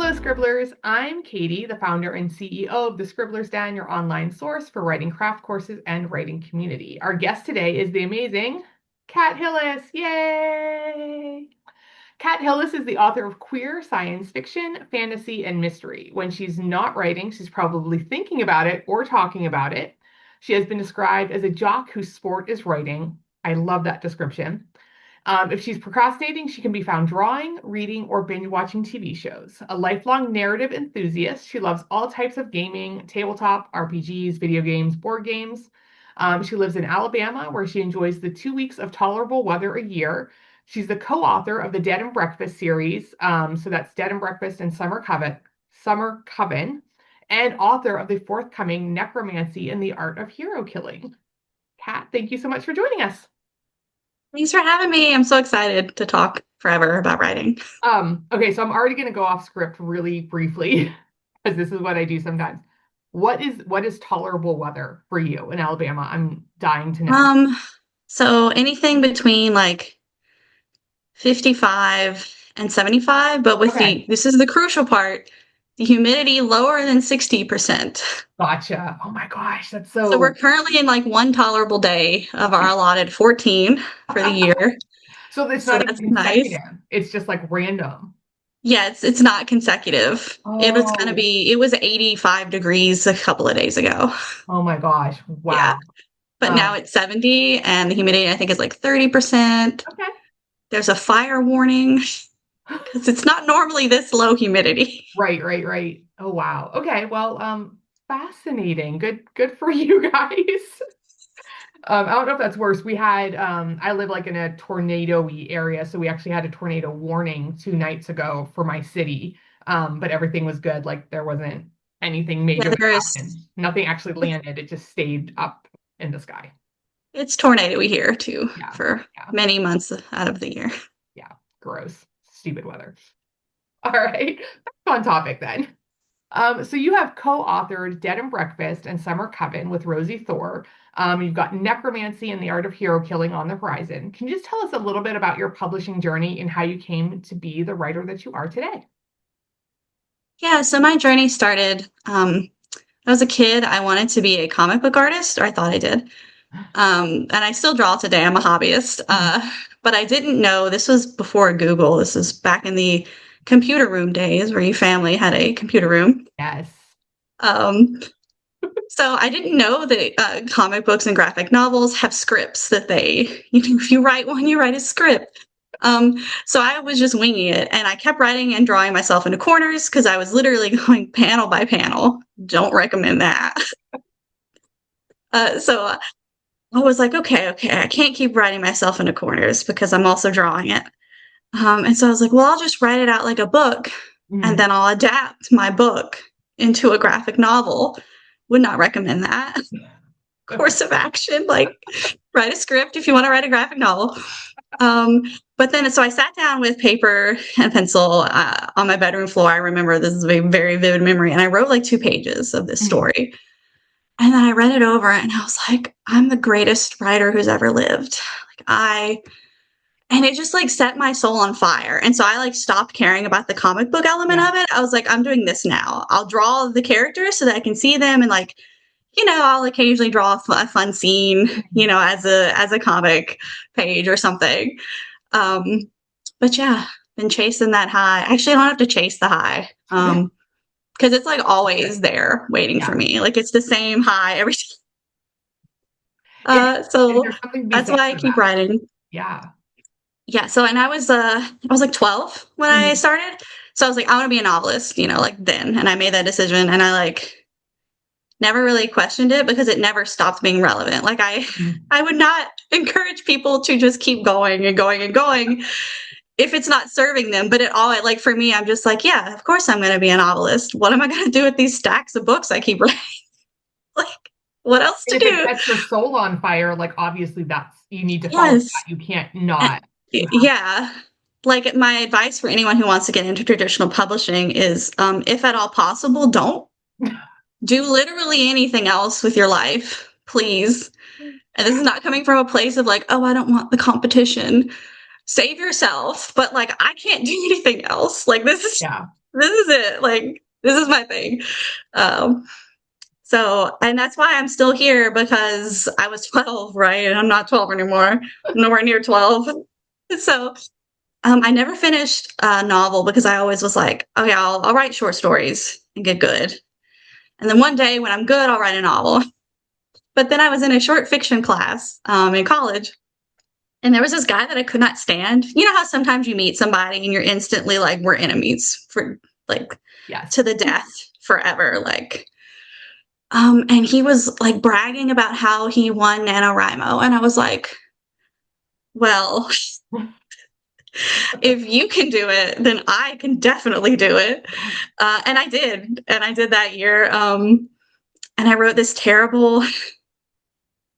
Hello, Scribblers. I'm Katie, the founder and CEO of the Scribblers Den, your online source for writing craft courses and writing community. Our guest today is the amazing Kat Hillis. Yay! Kat Hillis is the author of queer science fiction, fantasy, and mystery. When she's not writing, she's probably thinking about it or talking about it. She has been described as a jock whose sport is writing. I love that description. If she's procrastinating, she can be found drawing, reading, or binge watching TV shows. A lifelong narrative enthusiast, she loves all types of gaming, tabletop, RPGs, video games, board games. She lives in Alabama, where she enjoys the 2 weeks of tolerable weather a year. She's the co-author of the Dead and Breakfast series, so that's Dead and Breakfast and Summer Coven, and author of the forthcoming Necromancy and the Art of Hero Killing. Kat, thank you so much for joining us. Thanks for having me. I'm so excited to talk forever about writing. Okay, so I'm already gonna go off script really briefly because this is what I do sometimes. What is tolerable weather for you in Alabama? I'm dying to know. Um, so anything between like 55 and 75, but with Okay, this is the crucial part, the humidity lower than 60%. gotcha. Oh my gosh, that's So we're so. currently in like one tolerable day of our allotted 14 for the year. So it's So not even that's nice. consecutive. It's just like random. Yeah, it's not consecutive. Oh, It was 85 degrees a couple of days ago. oh my gosh. Yeah. Wow. But now Um, it's 70 and the humidity I think is like 30%. okay. There's a fire warning because it's not normally this low humidity. Right, right, right. Oh wow. Okay, well, fascinating. Good for you guys. I don't know if that's worse. I live like in a tornado-y area, so we actually had a tornado warning 2 nights ago for my city. But everything was good. Like there wasn't anything Yeah, major that happened. Nothing actually landed. It just stayed up in the sky. it's tornado-y here too Yeah, for yeah, many months out of the year. yeah. Gross. Stupid weather. All right. Back on topic then. So you have co-authored Dead and Breakfast and Summer Coven with Rosie Thor. You've got Necromancy and the Art of Hero Killing on the horizon. Can you just tell us a little bit about your publishing journey and how you came to be the writer that you are today? Yeah, so my journey started I was a kid. I wanted to be a comic book artist, or I thought I did. And I still draw today. I'm a hobbyist. But I didn't know this was before Google. This was back in the computer room days where your family had a computer room. Yes. Um, So I didn't know that comic books and graphic novels have scripts that if you write one, you write a script. So I was just winging it and I kept writing and drawing myself into corners because I was literally going panel by panel. Don't recommend that. So I was like, okay, I can't keep writing myself into corners because I'm also drawing it. And so I was like, well, I'll just write it out like a book and Mm. then I'll adapt my book into a graphic novel. Would not recommend that course of action. Like, write a script if you want to write a graphic novel. Um, but then, so I sat down with paper and pencil on my bedroom floor. I remember this is a very vivid memory, and I wrote like 2 pages of this Mm. story. And then I read it over, and I was like, I'm the greatest writer who's ever lived. And it just like set my soul on fire. And so I like stopped caring about the comic book element Yeah. of it. I was like, I'm doing this now. I'll draw the characters so that I can see them and like I'll occasionally draw a fun scene, Mm. as a comic page or something. Um, but yeah, been chasing that high. Actually, I don't have to chase the high. Because it's like always there waiting for Yeah. me. Like it's the same high every time. It is So there something to be that's said why I for keep that? writing. Yeah. Yeah. So and I was like 12 when I Mm. started. So I was like, I want to be a novelist, like then. And I made that decision and I like never really questioned it because it never stopped being relevant. Like Mm. I would not encourage people to just keep going and going and going if it's not serving them. But it all like for me, I'm just like, yeah, of course I'm going to be a novelist. What am I going to do with these stacks of books I keep writing? Like, what else And to if it do? sets your soul on fire, like obviously that's you need to follow Yes. that. You can't Uh, not. You have. Yeah. Like my advice for anyone who wants to get into traditional publishing is, if at all possible, don't do literally anything else with your life, please. And this is not coming from a place of like, oh, I don't want the competition. Save yourself. But like, I can't do anything else. Like, this is Yeah. this is it. Like, this is my thing. Um, and that's why I'm still here, because I was 12, right? And I'm not 12 anymore. I'm nowhere near 12. So I never finished a novel because I always was like, okay, I'll write short stories and get good. And then one day when I'm good, I'll write a novel. But then I was in a short fiction class in college. And there was this guy that I could not stand. You know how sometimes you meet somebody and you're instantly like, we're enemies for like Yes. to the death forever. Like, and he was like bragging about how he won NaNoWriMo. And I was like, well, if you can do it, then I can definitely do it. And I did. And I did that year. And I wrote this terrible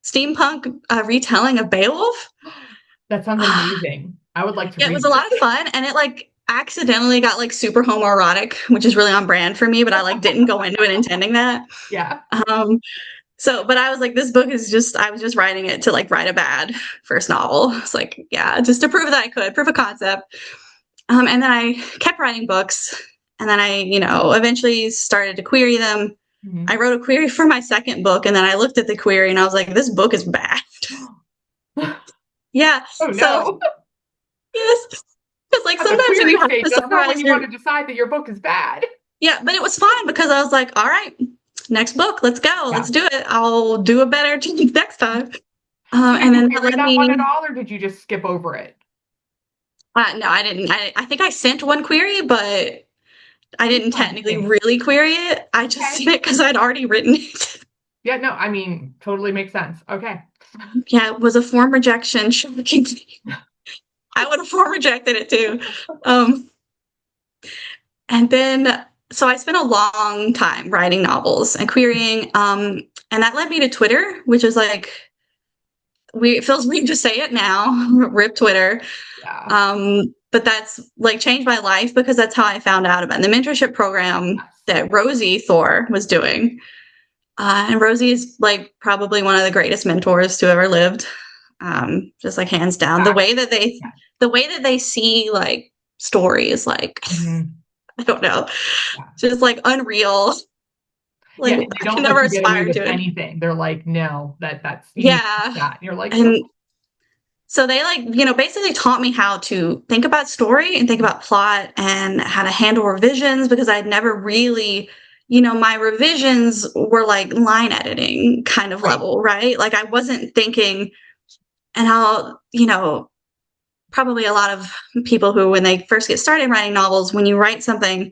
steampunk retelling of Beowulf. That sounds amazing. I would like to Yeah, it read was a lot of this. fun, and it like accidentally got like super homoerotic, which is really on brand for me, but I like didn't go into it intending that. Yeah. Um, but I was like, this book is just, I was just writing it to like write a bad first novel. It's like, yeah, just to prove that I could, proof of concept. And then I kept writing books, and then I, eventually started to query them. I Mhm. wrote a query for my second book, and then I looked at the query and I was like, this book is bad. Yeah. Oh So, no. yes. Because like At the sometimes query you have stage, to that's not when summarize you your want to decide that your book is bad. yeah, but it was fine because I was like, all right, next book, let's go, Yeah. let's do it. I'll do a better next time. So did And you then that query led that one at me. all, or did you just skip over it? No, I didn't. I think I sent one query, but I didn't technically Interesting. really query it. I just Okay. sent it because I'd already written it. Yeah, no, I mean, totally makes sense. Okay. Yeah, it was a form rejection. Shocking. I would have form rejected it too. Um, and then, so I spent a long time writing novels and querying. And that led me to Twitter, which is like, it feels weird to say it now, rip Twitter. Yeah. But that's like changed my life because that's how I found out about the mentorship program Yes. that Rosie Thor was doing. And Rosie is like probably one of the greatest mentors to ever lived. Just like hands down. The That, way that yeah. they see like stories, like Mhm. I don't know, Yeah. just like unreal. Like Yeah, and they I can don't let never you get away aspire with to it. anything. They're like, no, that's you need to fix Yeah. that. And you're like, "Oh, And so they like, basically taught me how to think about story and think about plot and how to handle revisions because I'd never really, my revisions were like line editing kind of right. level, right? Like I wasn't thinking, and how, probably a lot of people who, when they first get started writing novels, when you write something,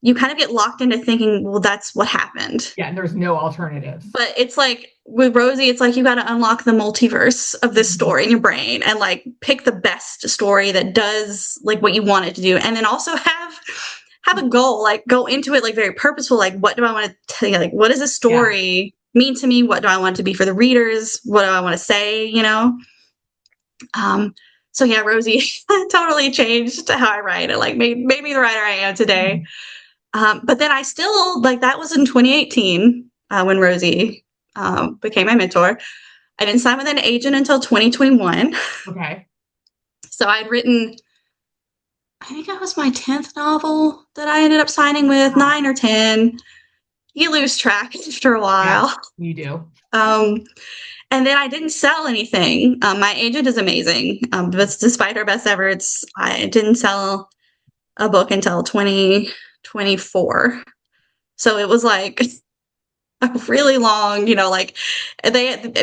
you kind of get locked into thinking, well, that's what happened. Yeah, and there's no alternatives. But it's like with Rosie, it's like you got to unlock the multiverse of this Mhm. story in your brain and like pick the best story that does like what you want it to do, and then also have a goal, like go into it like very purposeful. Like, what do I want to tell you? Like, what does a Yeah. story mean to me? What do I want it to be for the readers? What do I want to say? Um, so yeah, Rosie totally changed how I write. It like made me the writer I am today. Mhm. But then I still like that was in 2018 when Rosie became my mentor. I didn't sign with an agent until 2021. Okay. So I'd written, I think that was my 10th novel that I ended up signing with, Wow. 9 or 10. You lose track after a Yeah, while. you do. Um, and then I didn't sell anything. My agent is amazing, but despite her best efforts, I didn't sell a book until 2024. So it was like a really long, like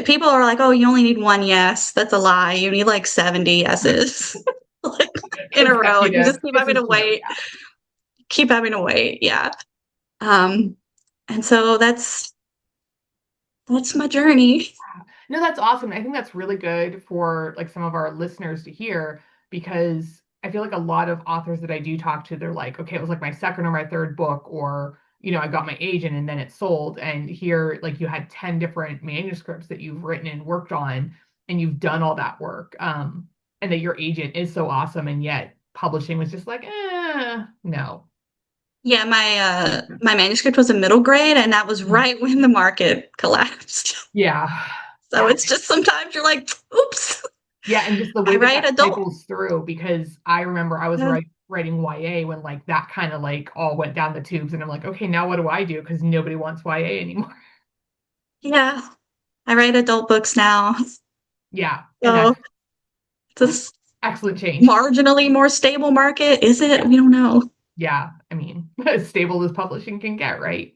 people are like, oh, you only need one yes. That's a lie. You need like 70 yeses like in a row. And you Consecutive. just keep This having is to true. wait, keep having to wait. Yeah. Um, and so that's my journey. No, that's awesome. I think that's really good for like some of our listeners to hear because I feel like a lot of authors that I do talk to, they're like, okay, it was like my second or my third book, or I got my agent and then it sold. And here, like you had 10 different manuscripts that you've written and worked on, and you've done all that work. And that your agent is so awesome, and yet publishing was just like, no. Yeah, my manuscript was a middle grade, and that was right when the market collapsed. Yeah. So it's just sometimes you're like, oops, Yeah, and just the way I that write that adult. cycles through, because I remember I was Yeah. writing YA when like that kind of like all went down the tubes, and I'm like, okay, now what do I do? Because nobody wants YA anymore. Yeah, I write adult books now. Yeah, and So that's this excellent change. marginally more stable market, is it? Yeah, We don't know. yeah. I mean, as stable as publishing can get, right?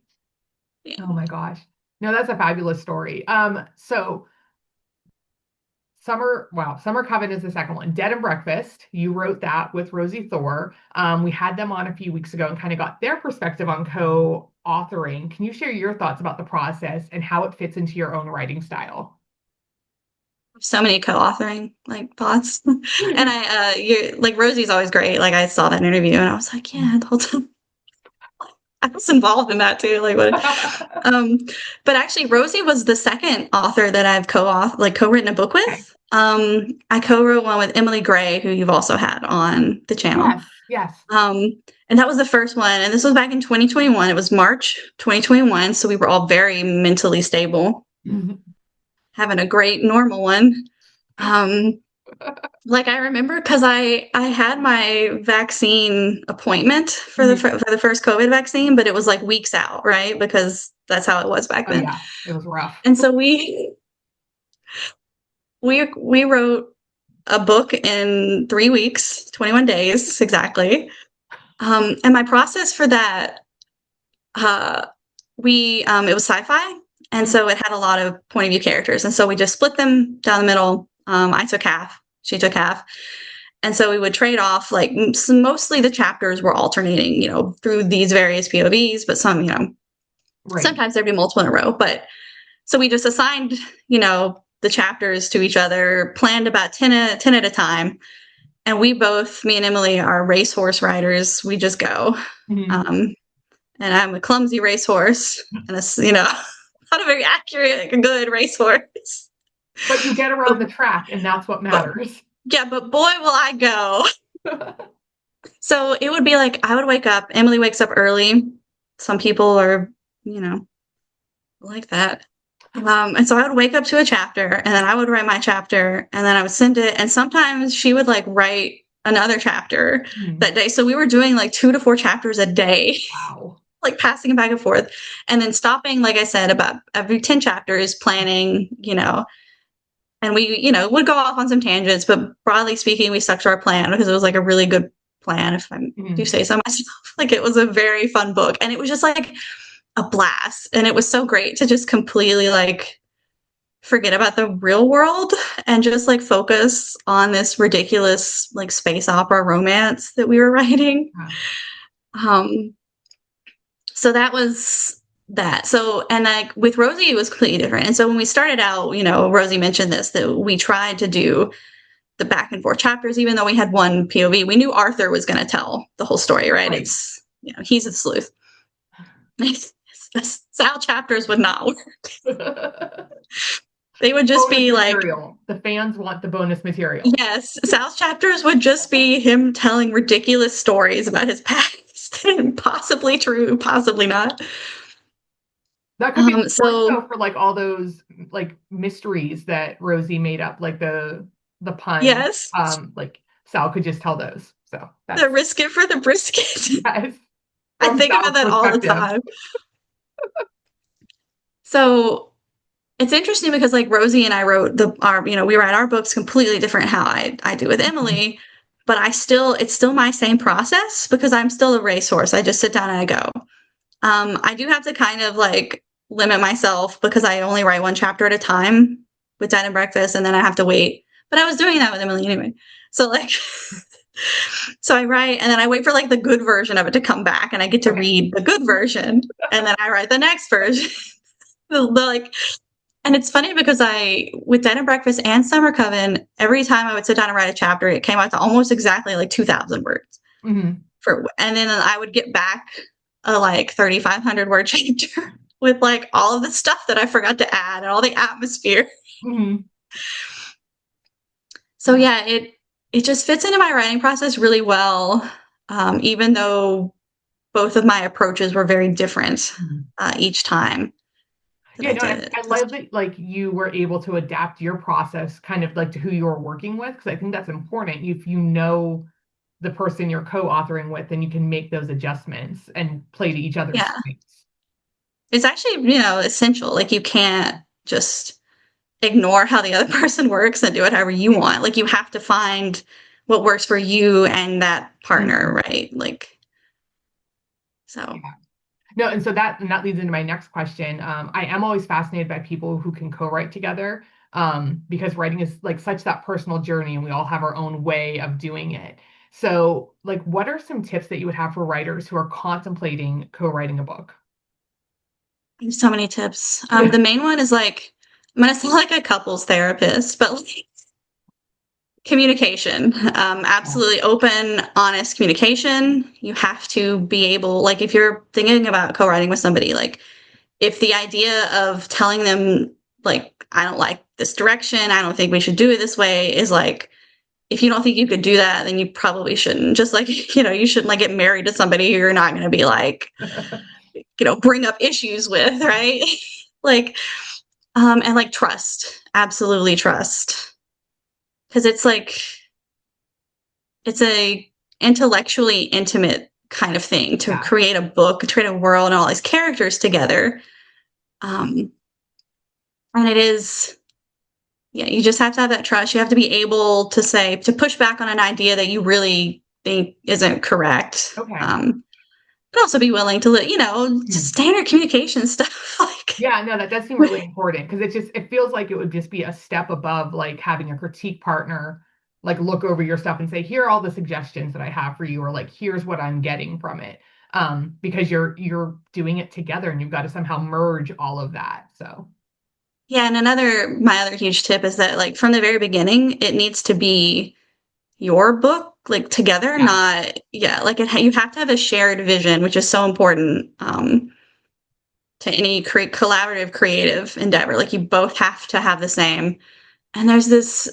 Yeah. Oh my gosh. No, that's a fabulous story. So Summer Coven is the second one. Dead and Breakfast, you wrote that with Rosie Thor. We had them on a few weeks ago and kind of got their perspective on co-authoring. Can you share your thoughts about the process and how it fits into your own writing style? So many co-authoring like thoughts. And you like Rosie's always great. Like I saw that interview and I was like, yeah, the whole time I was involved in that too. Like what um but actually Rosie was the second author that I've co-written a book Okay. with. I co-wrote one with Emily Gray, who you've also had on the channel. Yes, yes. Um, and that was the first one. And this was back in 2021. It was March 2021. So we were all very mentally stable, having a great normal one. Um, like I remember because I had my vaccine appointment for Mhm. the first COVID vaccine, but it was like weeks out, right? Because that's how it was back Oh then. yeah, it was rough. And so we wrote a book in 3 weeks, 21 days exactly. And my process for that, uh, it was sci-fi, and Mhm. so it had a lot of point of view characters, and so we just split them down the middle. I took half, she took half, and so we would trade off. Like mostly the chapters were alternating, through these various POVs, but some, Right. sometimes there'd be multiple in a row. But so we just assigned, the chapters to each other, planned about 10 at a time, and we both, me and Emily, are racehorse riders. We just go. Mhm. Um, and I'm a clumsy racehorse, and it's not a very accurate, good racehorse. But you get around the track, and that's what But matters. yeah, but boy, will I go! So it would be like I would wake up. Emily wakes up early. Some people are, you know, like that. And so I would wake up to a chapter, and then I would write my chapter, and then I would send it. And sometimes she would like write another chapter Mhm. that day. So we were doing like 2 to 4 chapters a day. Wow. Like passing it back and forth, and then stopping, like I said, about every 10 chapters, planning, and we, would go off on some tangents, but broadly speaking, we stuck to our plan because it was like a really good plan, if I do Mhm. say so myself. Like it was a very fun book, and it was just like a blast, and it was so great to just completely like forget about the real world and just like focus on this ridiculous like space opera romance that we were writing. Yeah. Um, so that was that. So, and like with Rosie, it was completely different. And so when we started out, Rosie mentioned this, that we tried to do the back and forth chapters, even though we had one POV. We knew Arthur was going to tell the whole story, right? Right. It's, he's a sleuth. Sal chapters would not work. They would just Bonus be like, material. The fans want the bonus material. yes, Sal's chapters would just be him telling ridiculous stories about his past and possibly true, possibly not. That could be more So so for like all those like mysteries that Rosie made up, like the pun. yes, Like Sal could just tell those. So the that's risk it for the brisket. yes, I from think about Sal's that all the perspective. time. So it's interesting because like Rosie and I wrote we write our books completely different how I do with Mhm. Emily, but it's still my same process because I'm still a racehorse. I just sit down and I go. I do have to kind of like limit myself because I only write one chapter at a time with Dad and Breakfast, and then I have to wait. But I was doing that with Emily anyway. So like so I write and then I wait for like the good version of it to come back and I get to Okay. read the good version and then I write the next version. Like, and it's funny because with Dead and Breakfast and Summer Coven, every time I would sit down and write a chapter, it came out to almost exactly like 2,000 words. Hmm. And then I would get back a like 3,500 word chapter with like all of the stuff that I forgot to add and all the atmosphere. Hmm. So yeah, it just fits into my writing process really well, even though both of my approaches were very different each time that Yeah, I no, did it. I love that like you were able to adapt your process kind of like to who you're working with because I think that's important. If you know the person you're co-authoring with, then you can make those adjustments and play to each other's Yeah. strengths. It's actually, essential. Like you can't just ignore how the other person works and do it however you want. Like you have to find what works for you and that partner, Mhm. right? Like so. Yeah. No, and so that leads into my next question. I am always fascinated by people who can co-write together, because writing is like such that personal journey, and we all have our own way of doing it. So, like, what are some tips that you would have for writers who are contemplating co-writing a book? There's so many tips. The main one is like I'm gonna sound like a couples therapist, but like communication. Absolutely open, honest communication. You have to be able, like, if you're thinking about co-writing with somebody, like, if the idea of telling them, like, I don't like this direction, I don't think we should do it this way, is like, if you don't think you could do that, then you probably shouldn't. Just like, you shouldn't like get married to somebody who you're not going to be like, bring up issues with, right? Like, and like trust, absolutely trust. Because it's a intellectually intimate kind of thing to Yeah. create a book, to create a world and all these characters together. Um, and it is, yeah, you just have to have that trust. You have to be able to say, to push back on an idea that you really think isn't correct. Okay. But also be willing to, just Hmm. standard communication stuff. Like, Yeah, no, that does seem really important because it feels like it would just be a step above like having a critique partner like look over your stuff and say, here are all the suggestions that I have for you, or like here's what I'm getting from it. Because you're doing it together and you've got to somehow merge all of that. So yeah. And my other huge tip is that, like, from the very beginning, it needs to be your book, like together, yeah. not, yeah, like you have to have a shared vision, which is so important. To any collaborative creative endeavor. Like you both have to have the same. And there's this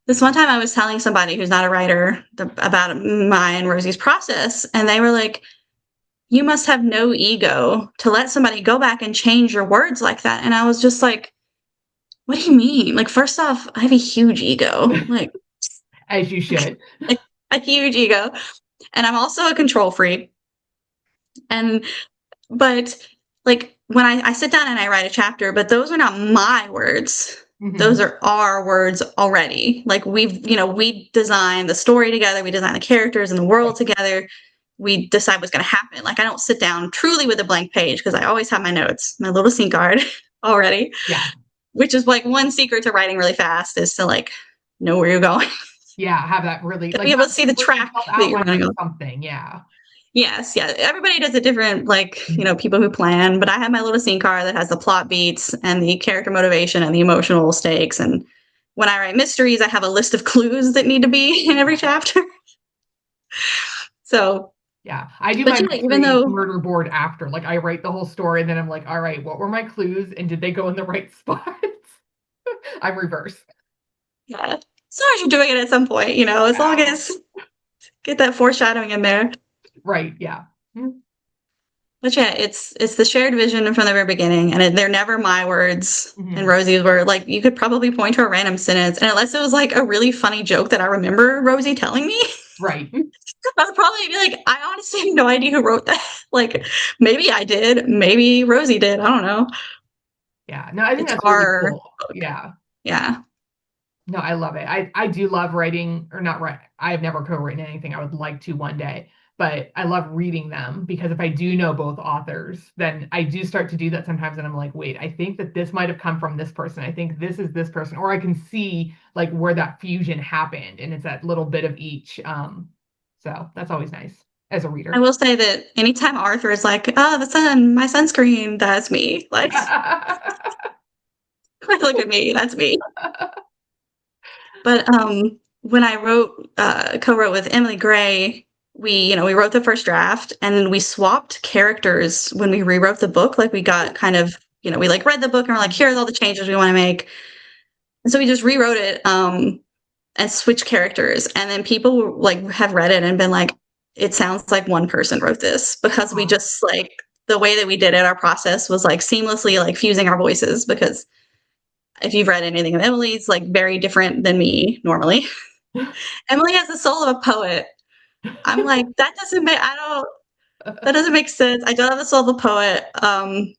this one time I was telling somebody who's not a writer about my and Rosie's process, and they were like, "You must have no ego to let somebody go back and change your words like that." And I was just like, "What do you mean? Like, first off, I have a huge ego, As you should. like a huge ego, and I'm also a control freak. And but like when I sit down and I write a chapter, but those are not my words. Those Hmm. are our words already. Like we design the story together, we design the characters and the world Right. together. We decide what's going to happen. Like I don't sit down truly with a blank page because I always have my notes, my little scene card already, Yeah. which is like one secret to writing really fast is to like know where you're going, Yeah. Have that really to be like able to have see the really track detailed that you're outline running or on. something. Yeah. Yes, yeah. Everybody does it different, like, Mhm. people who plan, but I have my little scene card that has the plot beats and the character motivation and the emotional stakes. And when I write mysteries, I have a list of clues that need to be in every chapter. So, Yeah, I do but my yeah, even mystery though, murder board after. Like I write the whole story and then I'm like, all right, what were my clues and did they go in the right spots? I'm reverse. yeah, as long as you're doing it at some point, as long Yeah. as get that foreshadowing in there. Right. Yeah. Mhm. But yeah, it's the shared vision from the very beginning, and they're never my words. And Mhm. Rosie's were like you could probably point to a random sentence, and unless it was like a really funny joke that I remember Rosie telling me, Right. I would probably be like, I honestly have no idea who wrote that. Like, maybe I did, maybe Rosie did. I don't know. Yeah. No, I think It's that's really our cool. book. Yeah. Yeah. No, I love it. I do love writing or not write. I've never co-written anything. I would like to one day, but I love reading them because if I do know both authors, then I do start to do that sometimes and I'm like, wait, I think that this might have come from this person. I think this is this person, or I can see like where that fusion happened and it's that little bit of each. So that's always nice as a I reader. will say that anytime Arthur is like, oh, the sun, my sunscreen, that's me. Like, look at me, that's me. But when I co-wrote with Emily Gray, we wrote the first draft and then we swapped characters when we rewrote the book. Like we got kind of, we like read the book and we're like, here's all the changes we want to make. And so we just rewrote it and switched characters. And then people like have read it and been like, it sounds like one person wrote this because we Aw. just like the way that we did it, our process was like seamlessly like fusing our voices because if you've read anything of Emily's, like very different than me normally. Emily has the soul of a poet. I'm like, that doesn't make sense. I don't have the soul of a poet.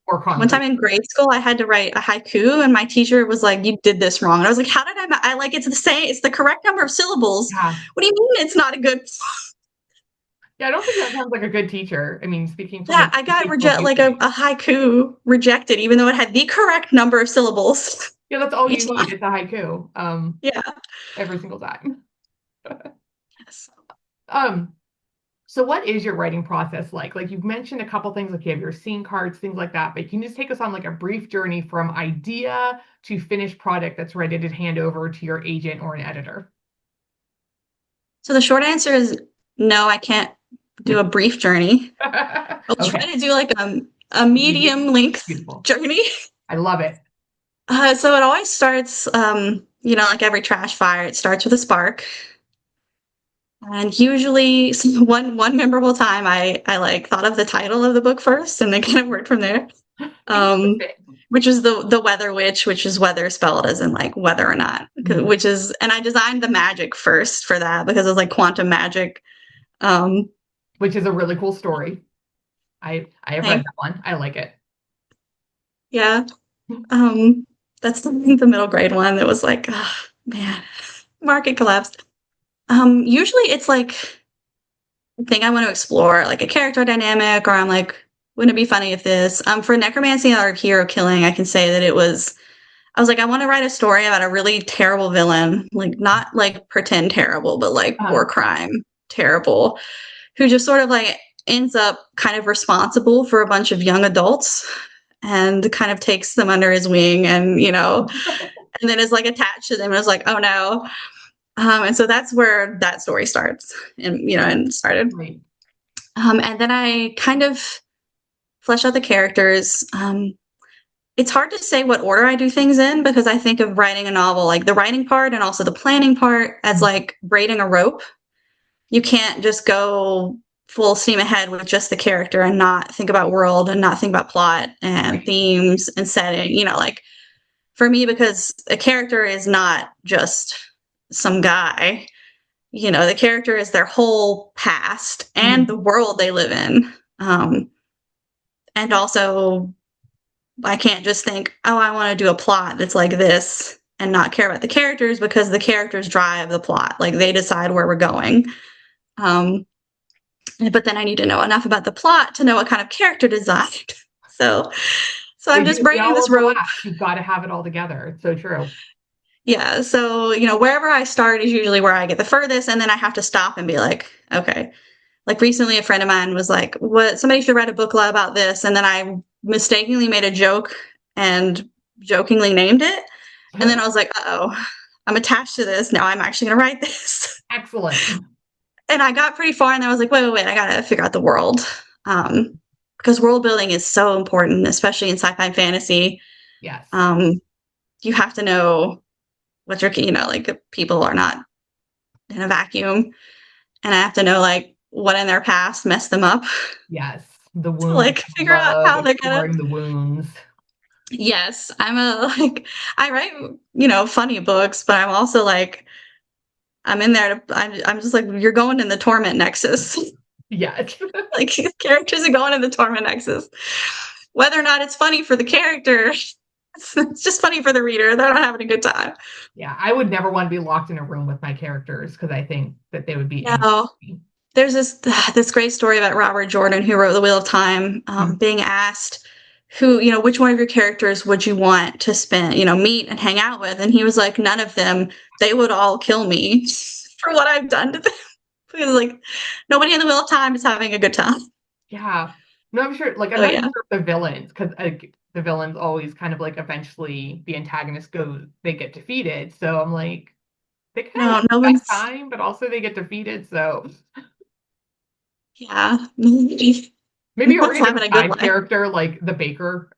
Or One time concrete. in grade school, I had to write a haiku, and my teacher was like, "You did this wrong." And I was like, "How did I like, it's the same, it's the correct number of syllables. Yeah. What do you mean it's not a good?" Yeah, I don't think that sounds like a good teacher. I mean, speaking from Yeah, an I got educational viewpoint. a haiku rejected, even though it had the correct number of syllables Yeah, that's all you each need. line. It's a haiku. Yeah. Every single time. Yes. Um, so what is your writing process like? Like you've mentioned a couple things, like you have your scene cards, things like that, but can you just take us on like a brief journey from idea to finished product that's ready to hand over to your agent or an editor? So the short answer is no, I can't do a brief journey. I'll try Okay, to do like a medium medium, length beautiful. journey. I love it. So it always starts, like every trash fire, it starts with a spark. And usually, so one memorable time, I like thought of the title of the book first, and then kind of worked from there. Um, Interesting. which is the Weather Witch, which is weather spelled as in like whether or not, Mhm. which is, and I designed the magic first for that because it was like quantum magic. Um, Which is a really cool story. I have read thank, that one. I like it. yeah. Um, that's the middle grade one that was like, oh, man, market collapsed. Usually it's like thing I want to explore, like a character dynamic, or I'm like, wouldn't it be funny if this, for necromancy or hero killing, I can say that I was like, I want to write a story about a really terrible villain, like not like pretend terrible, but like war Uh, crime terrible, who just sort of like ends up kind of responsible for a bunch of young adults and kind of takes them under his wing and, and then is like attached to them and is like, oh no. And so that's where that story starts and started. right. And then I kind of flesh out the characters. It's hard to say what order I do things in because I think of writing a novel, like the writing part and also the planning part, as like braiding a rope. You can't just go full steam ahead with just the character and not think about world and not think about plot and Right. themes and setting, like for me, because a character is not just some guy, the character is their whole past and the Mhm. world they live in. And also I can't just think, oh, I want to do a plot that's like this and not care about the characters because the characters drive the plot. Like they decide where we're going. Um, but then I need to know enough about the plot to know what kind of character design. So, so They I'm do. just They braiding all this rope. overlap. You've got to have it all together. It's so true. Yeah. So, wherever I start is usually where I get the furthest. And then I have to stop and be like, okay. Like recently, a friend of mine was like, what, somebody should write a book about this. And then I mistakenly made a joke and jokingly named it. And then I was like, oh, I'm attached to this. Now I'm actually going to write this. Excellent. And I got pretty far and I was like, wait, I got to figure out the world. Because world building is so important, especially in sci-fi and fantasy. Yes. Um, you have to know what like people are not in a vacuum. And I have to know like what in their past messed them up Yes. The to wounds. like I figure out love how they're gonna. exploring the wounds. Yes, I'm a like I write funny books, but I'm also like I'm in there to I'm just like you're going in the torment nexus. Yes. Like characters are going in the torment nexus. Whether or not it's funny for the character, it's just funny for the reader. They're not having a good time. Yeah. I would never want to be locked in a room with my characters because I think that they would be angry. No, there's this great story about Robert Jordan who wrote The Wheel of Time, being asked which one of your characters would you want to spend, meet and hang out with, and he was like, none of them. They would all kill me for what I've done to them. Because like nobody in The Wheel of Time is having a good time. Yeah. No, I'm sure. Like, I'm Oh not yeah, even sure if the villains, because like, the villains always kind of like eventually the antagonist goes, they get defeated. So I'm like, they kind of have no the best one's. time, but also they get defeated. So Yeah, no maybe or one's even having a a good side life. character like the baker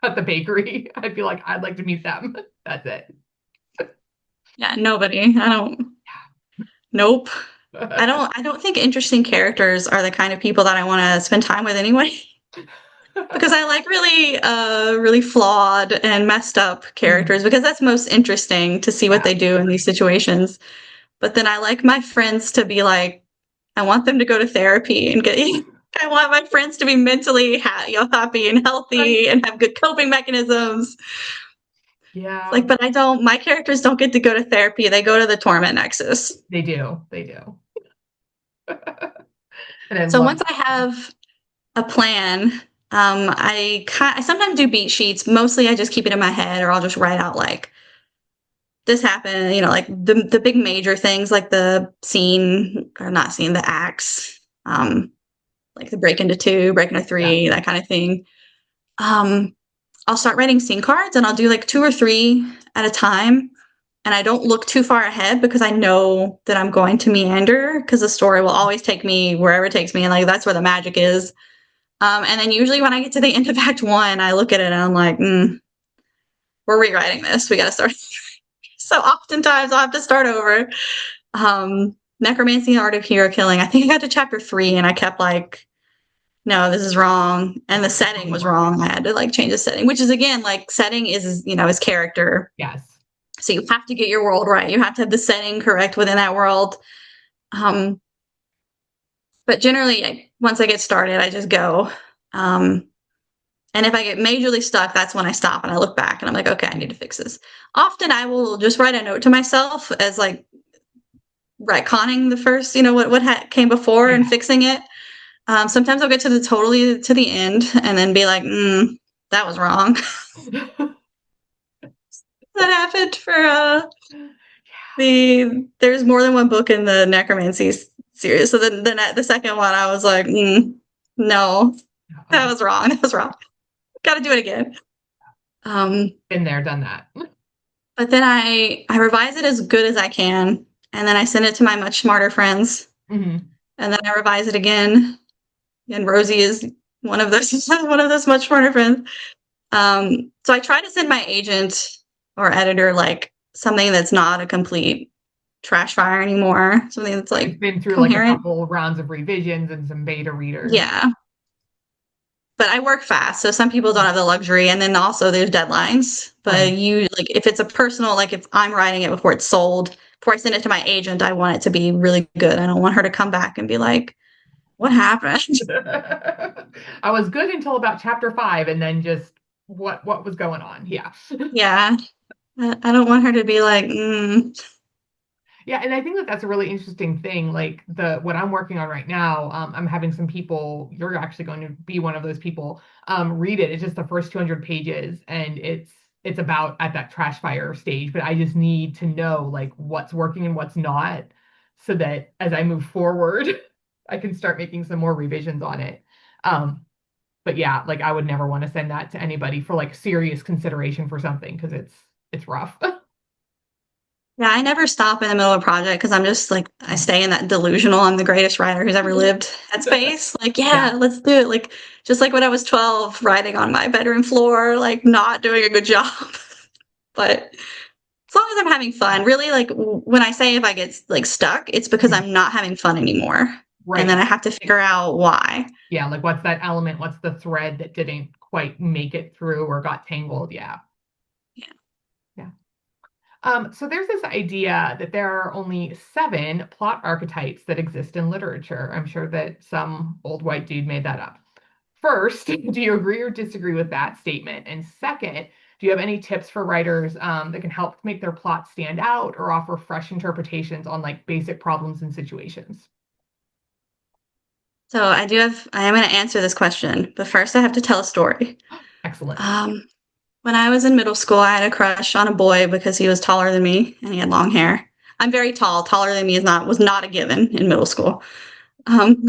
at the bakery. I'd be like, I'd like to meet them. That's it. Yeah, nobody. I don't. Nope. I don't think interesting characters are the kind of people that I want to spend time with anyway. Because I like really flawed and messed up Mm, characters because that's most interesting to see what yeah. they do in these situations. But then I like my friends to be like I want them to go to therapy and get. I want my friends to be mentally happy and Right. healthy and have good coping mechanisms. It's Yeah, like, but I don't. My characters don't get to go to therapy. They go to the torment nexus. they do. They do. And I So love once I have a plan, I sometimes do beat sheets. Mostly, I just keep it in my head, or I'll just write out like this happened. Like the big major things, like the scene or not scene, the acts, like the break into two, break into yeah. three, that kind of thing. Um, I'll start writing scene cards, and I'll do like 2 or 3 at a time. And I don't look too far ahead because I know that I'm going to meander because the story will always take me wherever it takes me, and like that's where the magic is. And then usually when I get to the end of Act One, I look at it and I'm like, we're rewriting this. We got to start. So oftentimes I'll have to start over. Necromancy, Art of Hero Killing. I think I got to chapter 3 and I kept like, no, this is wrong. And the setting was wrong. I had to like change the setting, which is again, like setting is character. Yes. So you have to get your world right. You have to have the setting correct within that world. Um, but generally, once I get started, I just go. And if I get majorly stuck, that's when I stop and I look back and I'm like, okay, I need to fix this. Often I will just write a note to myself as like retconning the first, what came before and Yeah. fixing it. Sometimes I'll get to the end and then be like, that was wrong. That happened for there's more than one book in the necromancy series. So then the second one, I was like, no, that was wrong. That was wrong. Got to do it again. Been there, done that. But then I revise it as good as I can, and then I send it to my much smarter friends, Hmm. and then I revise it again. And Rosie is one of those one of those much smarter friends. So I try to send my agent or editor like something that's not a complete trash fire anymore, something that's It's like been through like a coherent. couple rounds of revisions and some beta readers. Yeah. But I work fast, so some people don't have the luxury, and then also there's deadlines. But Right. you like if it's a personal, like if I'm writing it before it's sold, before I send it to my agent, I want it to be really good. I don't want her to come back and be like, "What happened?" I was good until about chapter 5, and then just what was going on? Yeah. Yeah, I don't want her to be like, Yeah, and I think that that's a really interesting thing. Like the what I'm working on right now, I'm having some people. You're actually going to be one of those people. Read it. It's just the first 200 pages, and it's about at that trash fire stage. But I just need to know like what's working and what's not, so that as I move forward, I can start making some more revisions on it. Um, but yeah, like I would never want to send that to anybody for like serious consideration for something because it's rough. yeah, I never stop in the middle of a project because I'm just like I stay in that delusional. I'm the greatest writer who's ever lived at space. Like, Yeah. yeah, let's do it. Like, just like when I was 12, writing on my bedroom floor, like not doing a good job. But as long as I'm having fun, really, like when I say if I get like stuck, it's because Mhm. I'm not having fun anymore, and then Right. I have to figure out why. Yeah, like what's that element? What's the thread that didn't quite make it through or got tangled? Yeah. Yeah. Yeah. So there's this idea that there are only 7 plot archetypes that exist in literature. I'm sure that some old white dude made that up. First, do you agree or disagree with that statement? And second, do you have any tips for writers that can help make their plot stand out or offer fresh interpretations on like basic problems and situations? So I am going to answer this question, but first I have to tell a story. Excellent. Um, when I was in middle school, I had a crush on a boy because he was taller than me and he had long hair. I'm very tall. Taller than me was not a given in middle school. Um,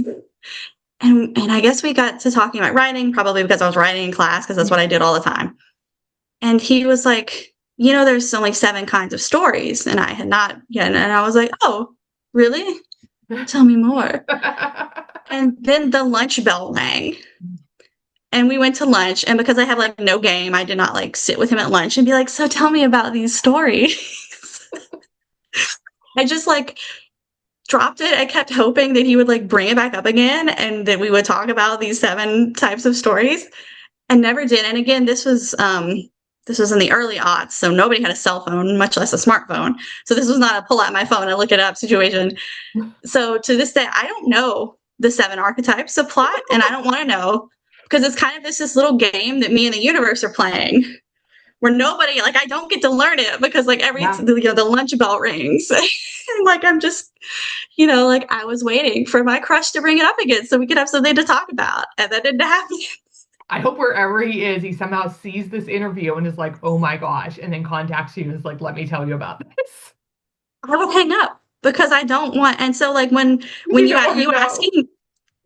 and I guess we got to talking about writing, probably because I was writing in class because that's what I did all the time. And he was like, there's only 7 kinds of stories, and I had not yet. And I was like, oh, really? Tell me more. And then the lunch bell rang, and we went to lunch. And because I have like no game, I did not like sit with him at lunch and be like, so tell me about these stories. I just like dropped it. I kept hoping that he would like bring it back up again and that we would talk about these 7 types of stories, and never did. And again, this this was in the early aughts, so nobody had a cell phone, much less a smartphone. So this was not a pull out my phone and look it up situation. So to this day, I don't know the 7 archetypes of plot, and I don't want to know because it's kind of this little game that me and the universe are playing where nobody, like, I don't get to learn it because like Yeah. the lunch bell rings. And like I'm just, like I was waiting for my crush to bring it up again so we could have something to talk about, and that didn't happen. I hope wherever he is, he somehow sees this interview and is like, oh my gosh, and then contacts you and is like, let me tell you about this. I will hang up because I don't want. And so like when you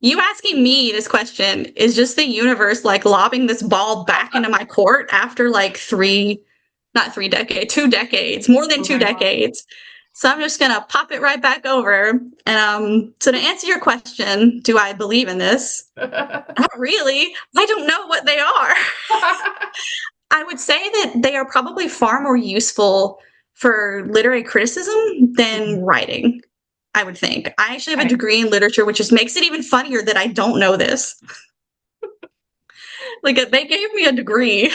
you No. asking me this question is just the universe like lobbing this ball back into my court after like not 3 decades, 2 decades, more than Oh two my God. decades. So I'm just gonna pop it right back over. And so to answer your question, do I believe in this? Not really. I don't know what they are. I would say that they are probably far more useful for literary criticism than writing, I would think. I actually have a Okay. degree in literature, which just makes it even funnier that I don't know this. Like they gave me a degree.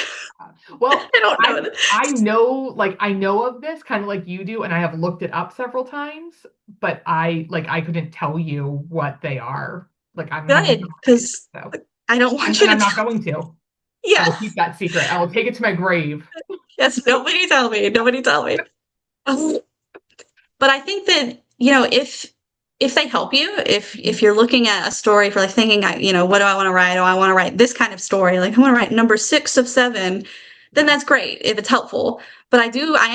Well, I don't know I know like I know of this kind of like you do, and I have looked it up several times, but I couldn't tell you what they are. Like I'm having good trouble saying it. because So I don't want you and to I'm not tell. going to. I Yeah. will keep that secret. I will take it to my grave. Yes. Nobody tell me. Nobody tell me. Um, but I think that if they help you, if you're looking at a story for like thinking, what do I want to write? Oh, I want to write this kind of story. Like I want to write number 6 of 7. Then Yeah. that's great if it's helpful. But I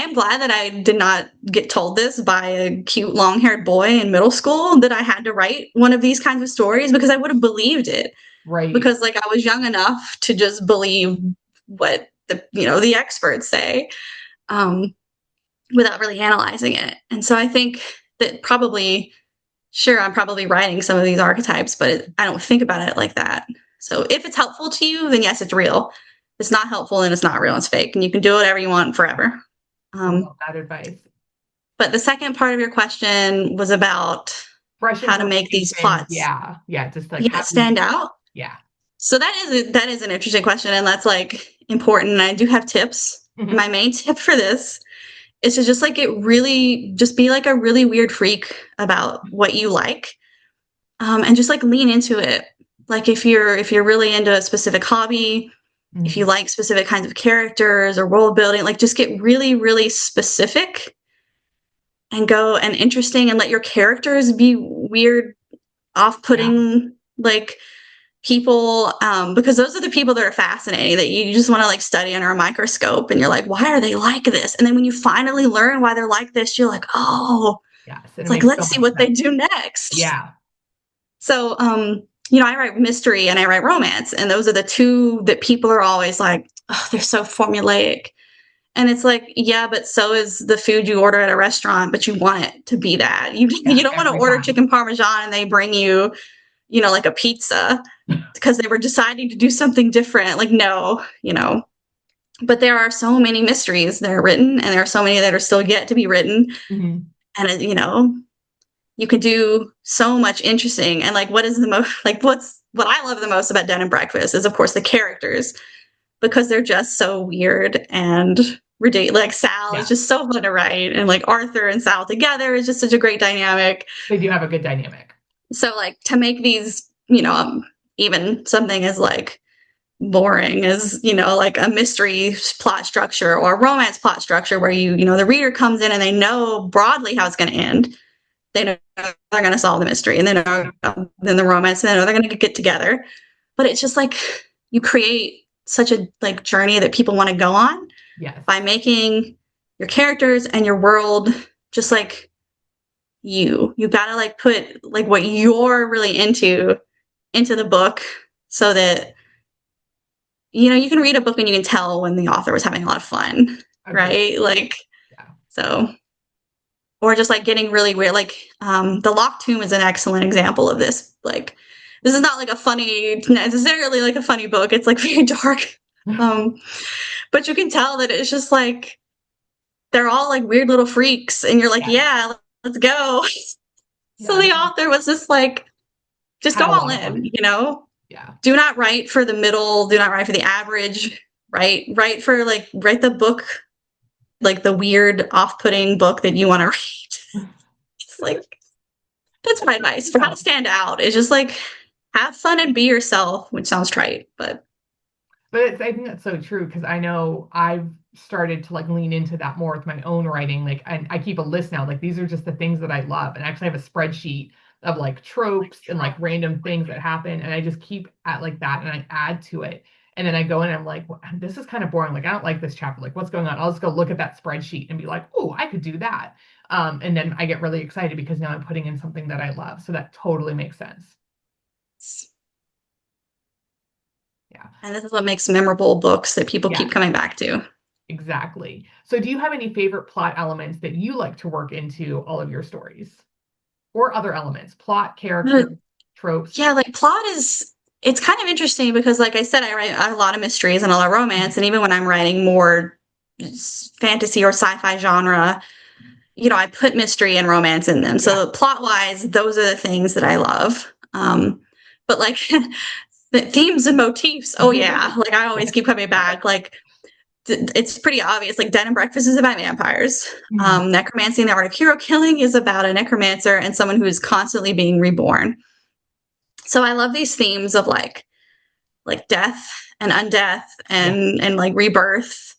am glad that I did not get told this by a cute long-haired boy in middle school that I had to write one of these kinds of stories because I would have believed it Right. because like I was young enough to just believe what the experts say. Um, Without really analyzing it. And so I think that probably, sure, I'm probably writing some of these archetypes, but I don't think about it like that. So if it's helpful to you, then yes, it's real. If it's not helpful, and it's not real, it's fake, and you can do whatever you want forever. I Um, love that advice. but the second part of your question was about Fresh how to make these interpretations. plots, Yeah. Yeah. Just like how do stand you, out. yeah. So that is an interesting question, and that's like important. And I do have tips. And Hmm. my main tip for this is to just like just be like a really weird freak about what you like, and just like lean into it. Like if you're really into a specific hobby, if you Hmm. like specific kinds of characters or world building, like just get really really specific and go and interesting and let your characters be weird, Yeah. off-putting, like people, because those are the people that are fascinating that you just want to like study under a microscope, and you're like, why are they like this? And then when you finally learn why they're like this, you're like, oh, Yes. And it's it like, makes so let's see much what they sense. do next. Yeah. So I write mystery and I write romance, and those are the two that people are always like, oh, they're so formulaic. And it's like, yeah, but so is the food you order at a restaurant, but you want it to be that. You Yeah. you don't want to Every order time. chicken parmesan and they bring you, like a pizza because they were deciding to do something different. Like, no. But there are so many mysteries that are written, and there are so many that are still yet to be written. Hmm. And, you can do so much interesting. And like, what is the most, like, what I love the most about Den and Breakfast is, of course, the characters because they're just so weird and ridiculous. Like, Sal is Yeah. just so fun to write. And like, Arthur and Sal together is just such a great dynamic. They do have a good dynamic. So, like, to make these, even something as like boring as like a mystery plot structure or a romance plot structure where the reader comes in and they know broadly how it's going to end. They know they're going to solve the mystery, and then the romance, and they know they're going to get together. But it's just like you create such a like journey that people want to go on Yes. by making your characters and your world just like you gotta like put like what you're really into the book so that you can read a book and you can tell when the author was having a lot of fun, Agreed. right? Like, Yeah. so, or just like getting really weird. Like, the Locked Tomb is an excellent example of this. Like, this is not like a funny, necessarily like a funny book. It's like very dark. Um, but you can tell that it's just like they're all like weird little freaks, and you're like, Yeah. yeah, let's go. So Yeah. the author was just like, just go Had a all lot of in, fun. Yeah. Do not write for the middle, do not write for the average, Write the book, like the weird, off-putting book that you want to read. It's like, that's my advice for how to stand out. It's just like, have fun and be yourself, which sounds trite, but But I think that's so true because I know I've started to like lean into that more with my own writing. Like, I keep a list now. Like, these are just the things that I love, and I actually have a spreadsheet of like tropes and like random things that happen, and I just keep at like that, and I add to it. And then I go in and I'm like, well, this is kind of boring. Like, I don't like this chapter. Like, what's going on? I'll just go look at that spreadsheet and be like, oh, I could do that. And then I get really excited because now I'm putting in something that I love. So that totally makes sense. Yeah. and this is what makes memorable books that people keep Yes. coming back to. Exactly. So, do you have any favorite plot elements that you like to work into all of your stories or other elements, plot, Uh, character, tropes? Yeah, like plot is it's kind of interesting because like I said, I write a lot of mysteries and a lot of romance, and even when I'm writing more fantasy or sci-fi genre, I put mystery and romance in them. Yeah. So plot wise, those are the things that I love. But like the themes and motifs, oh yeah, like I always Yes. keep coming back. Like it's pretty obvious. Like Den and Breakfast is about vampires. Mhm. Necromancy and the Art of Hero Killing is about a necromancer and someone who is constantly being reborn. So I love these themes of like death and undeath Yeah. and like rebirth,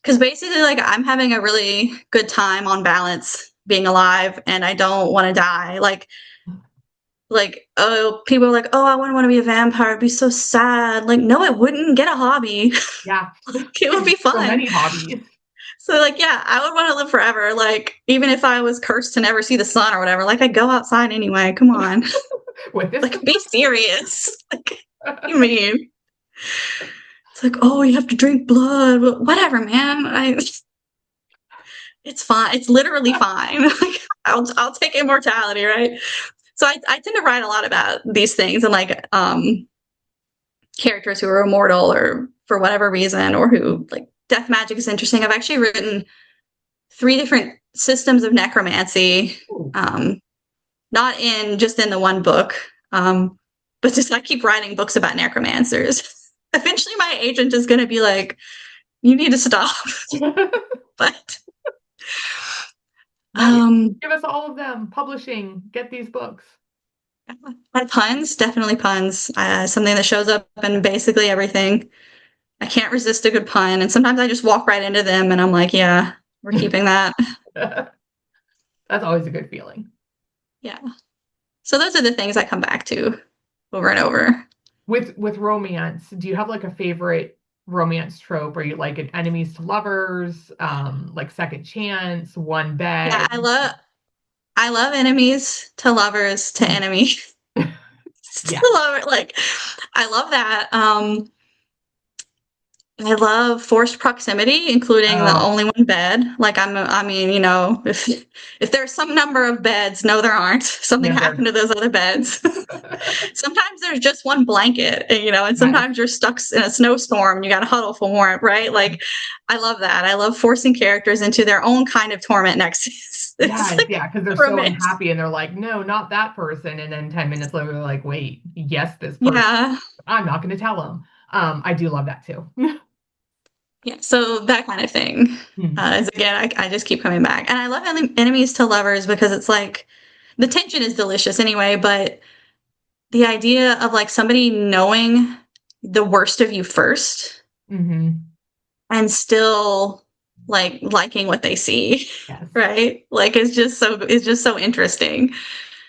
because basically like I'm having a really good time on balance being alive and I don't want to die. Like, oh, people are like, oh, I wouldn't want to be a vampire, it'd be so sad. Like, no, it wouldn't. Get a hobby. Yeah. It would be So fun. many hobbies So like, yeah, I would want to live forever. Like, even if I was cursed to never see the sun or whatever, like I'd go outside anyway. Come on. with this. Like, be serious. Like, you mean? It's like, oh, you have to drink blood. Whatever, man. It's fine. It's literally fine. Like, I'll take immortality, right? So I tend to write a lot about these things and like characters who are immortal or for whatever reason, or who like death magic is interesting. I've actually written 3 different systems of necromancy, Ooh. um, not in just in the one book, but just I keep writing books about necromancers. Eventually, my agent is going to be like, "You need to stop." But No, um, give us all of them. Publishing. Get these books. puns, definitely puns. Something that shows up in basically everything. I can't resist a good pun, and sometimes I just walk right into them, and I'm like, "Yeah, we're keeping that." That's always a good feeling. Yeah. So those are the things I come back to over and over. With romance, do you have like a favorite romance trope? Are you like an enemies to lovers, like second chance, one Yeah, bed? I love enemies to lovers to enemies Yeah. to lover. Like I love that. I love forced proximity, including the Oh, only one bed. Like I mean, if there's some number of beds, no, there aren't. Something no, happened to those other beds. Sometimes there's just one blanket, and yes. sometimes you're stuck in a snowstorm and you got to huddle for warmth, right? Like, I love that. I love forcing characters into their own kind of torment nexus. It's Yes, like yeah, because they're a so romance. unhappy and they're like, no, not that person. And then 10 minutes later, they're like, wait, yes, this person. Yeah, I'm not going to tell them. I do love that too. yeah. So that kind of thing Hmm. is again, I just keep coming back, and I love enemies to lovers because it's like the tension is delicious anyway, but the idea of like somebody knowing the worst of you first Hmm. and still like liking what they see, Yes. right? Like it's just so interesting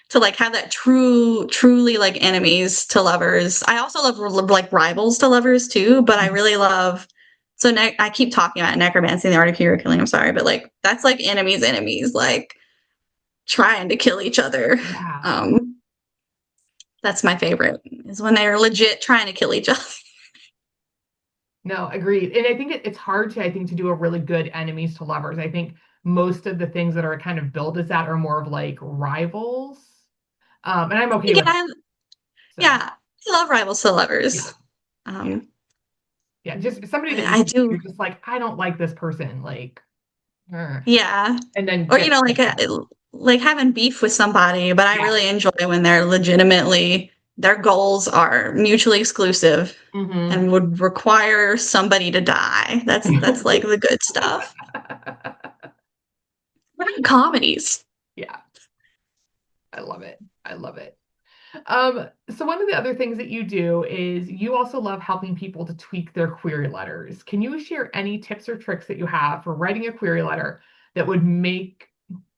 to like have that truly like enemies to lovers. I also love like rivals to lovers too, but I really love I keep talking about necromancy and the art of hero killing. I'm sorry, but like that's like enemies, like trying to kill each other. Yeah. Um, that's my favorite is when they're legit trying to kill each other. No, agreed. And I think it's hard to, I think, to do a really good enemies to lovers. I think most of the things that are kind of billed as that are more of like rivals. And I'm okay with that. Again, So yeah, I love rivals to yeah, lovers. yeah, Um, yeah. Just somebody that I do, you're just like, I don't like this person, like, yeah. and then Or get like having beef with somebody, but I yeah, really enjoy when they're legitimately their goals are mutually exclusive Hmm. and would require somebody to die. That's like the good stuff. What about comedies? Yeah, I love it. I love it. So one of the other things that you do is you also love helping people to tweak their query letters. Can you share any tips or tricks that you have for writing a query letter that would make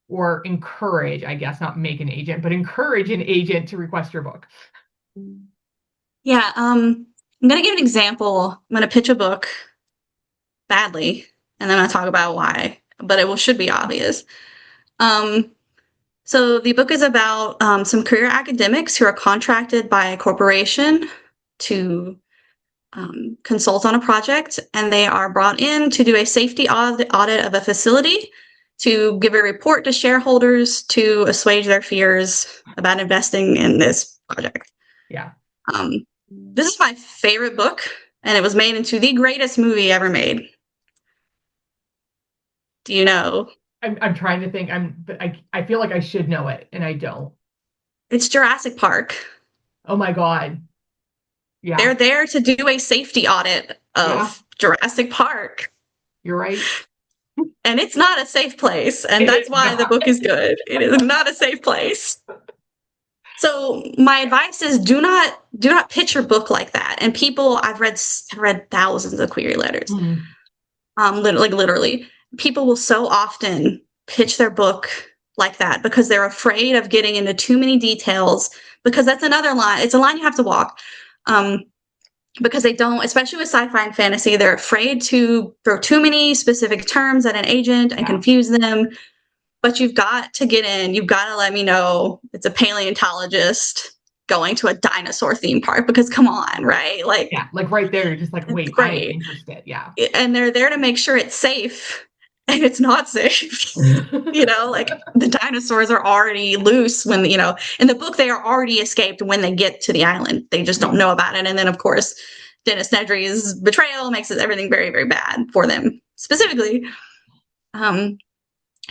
or encourage, I guess, not make an agent, but encourage an agent to request your book? Yeah, I'm gonna give an example. I'm gonna pitch a book badly, and then I'll talk about why, but should be obvious. Um, so the book is about some career academics who are contracted by a corporation to consult on a project, and they are brought in to do a safety audit of a facility to give a report to shareholders to assuage their fears about investing in this project. Yeah. This is my favorite book, and it was made into the greatest movie ever made. Do you know? I'm trying to think. But I feel like I should know it, and I don't. It's Jurassic Park. Oh my God. They're Yeah. there to do a safety audit Yeah. of Jurassic Park, You're right. and it's not a safe place, and It that's is why the not. book is good. It is not a safe place. So my advice is do not pitch your book like that. And people, I've read thousands of query letters. Mm, Literally, people will so often pitch their book like that because they're afraid of getting into too many details, because that's another line. It's a line you have to walk. Because they don't, especially with sci-fi and fantasy, they're afraid to throw too many specific terms at an agent and yeah. confuse them. But you've got to get in. You've got to let me know it's a paleontologist going to a dinosaur theme park, because come on, right? Like, Yeah. Like right there, you're just like, it's wait, I am great. interested. Yeah. And they're there to make sure it's safe, and it's not safe. Like the dinosaurs are already loose when, in the book, they are already escaped when they get to the island. They just don't Yeah. know about it. And then, of course, Dennis Nedry's betrayal makes everything very, very bad for them specifically. Um,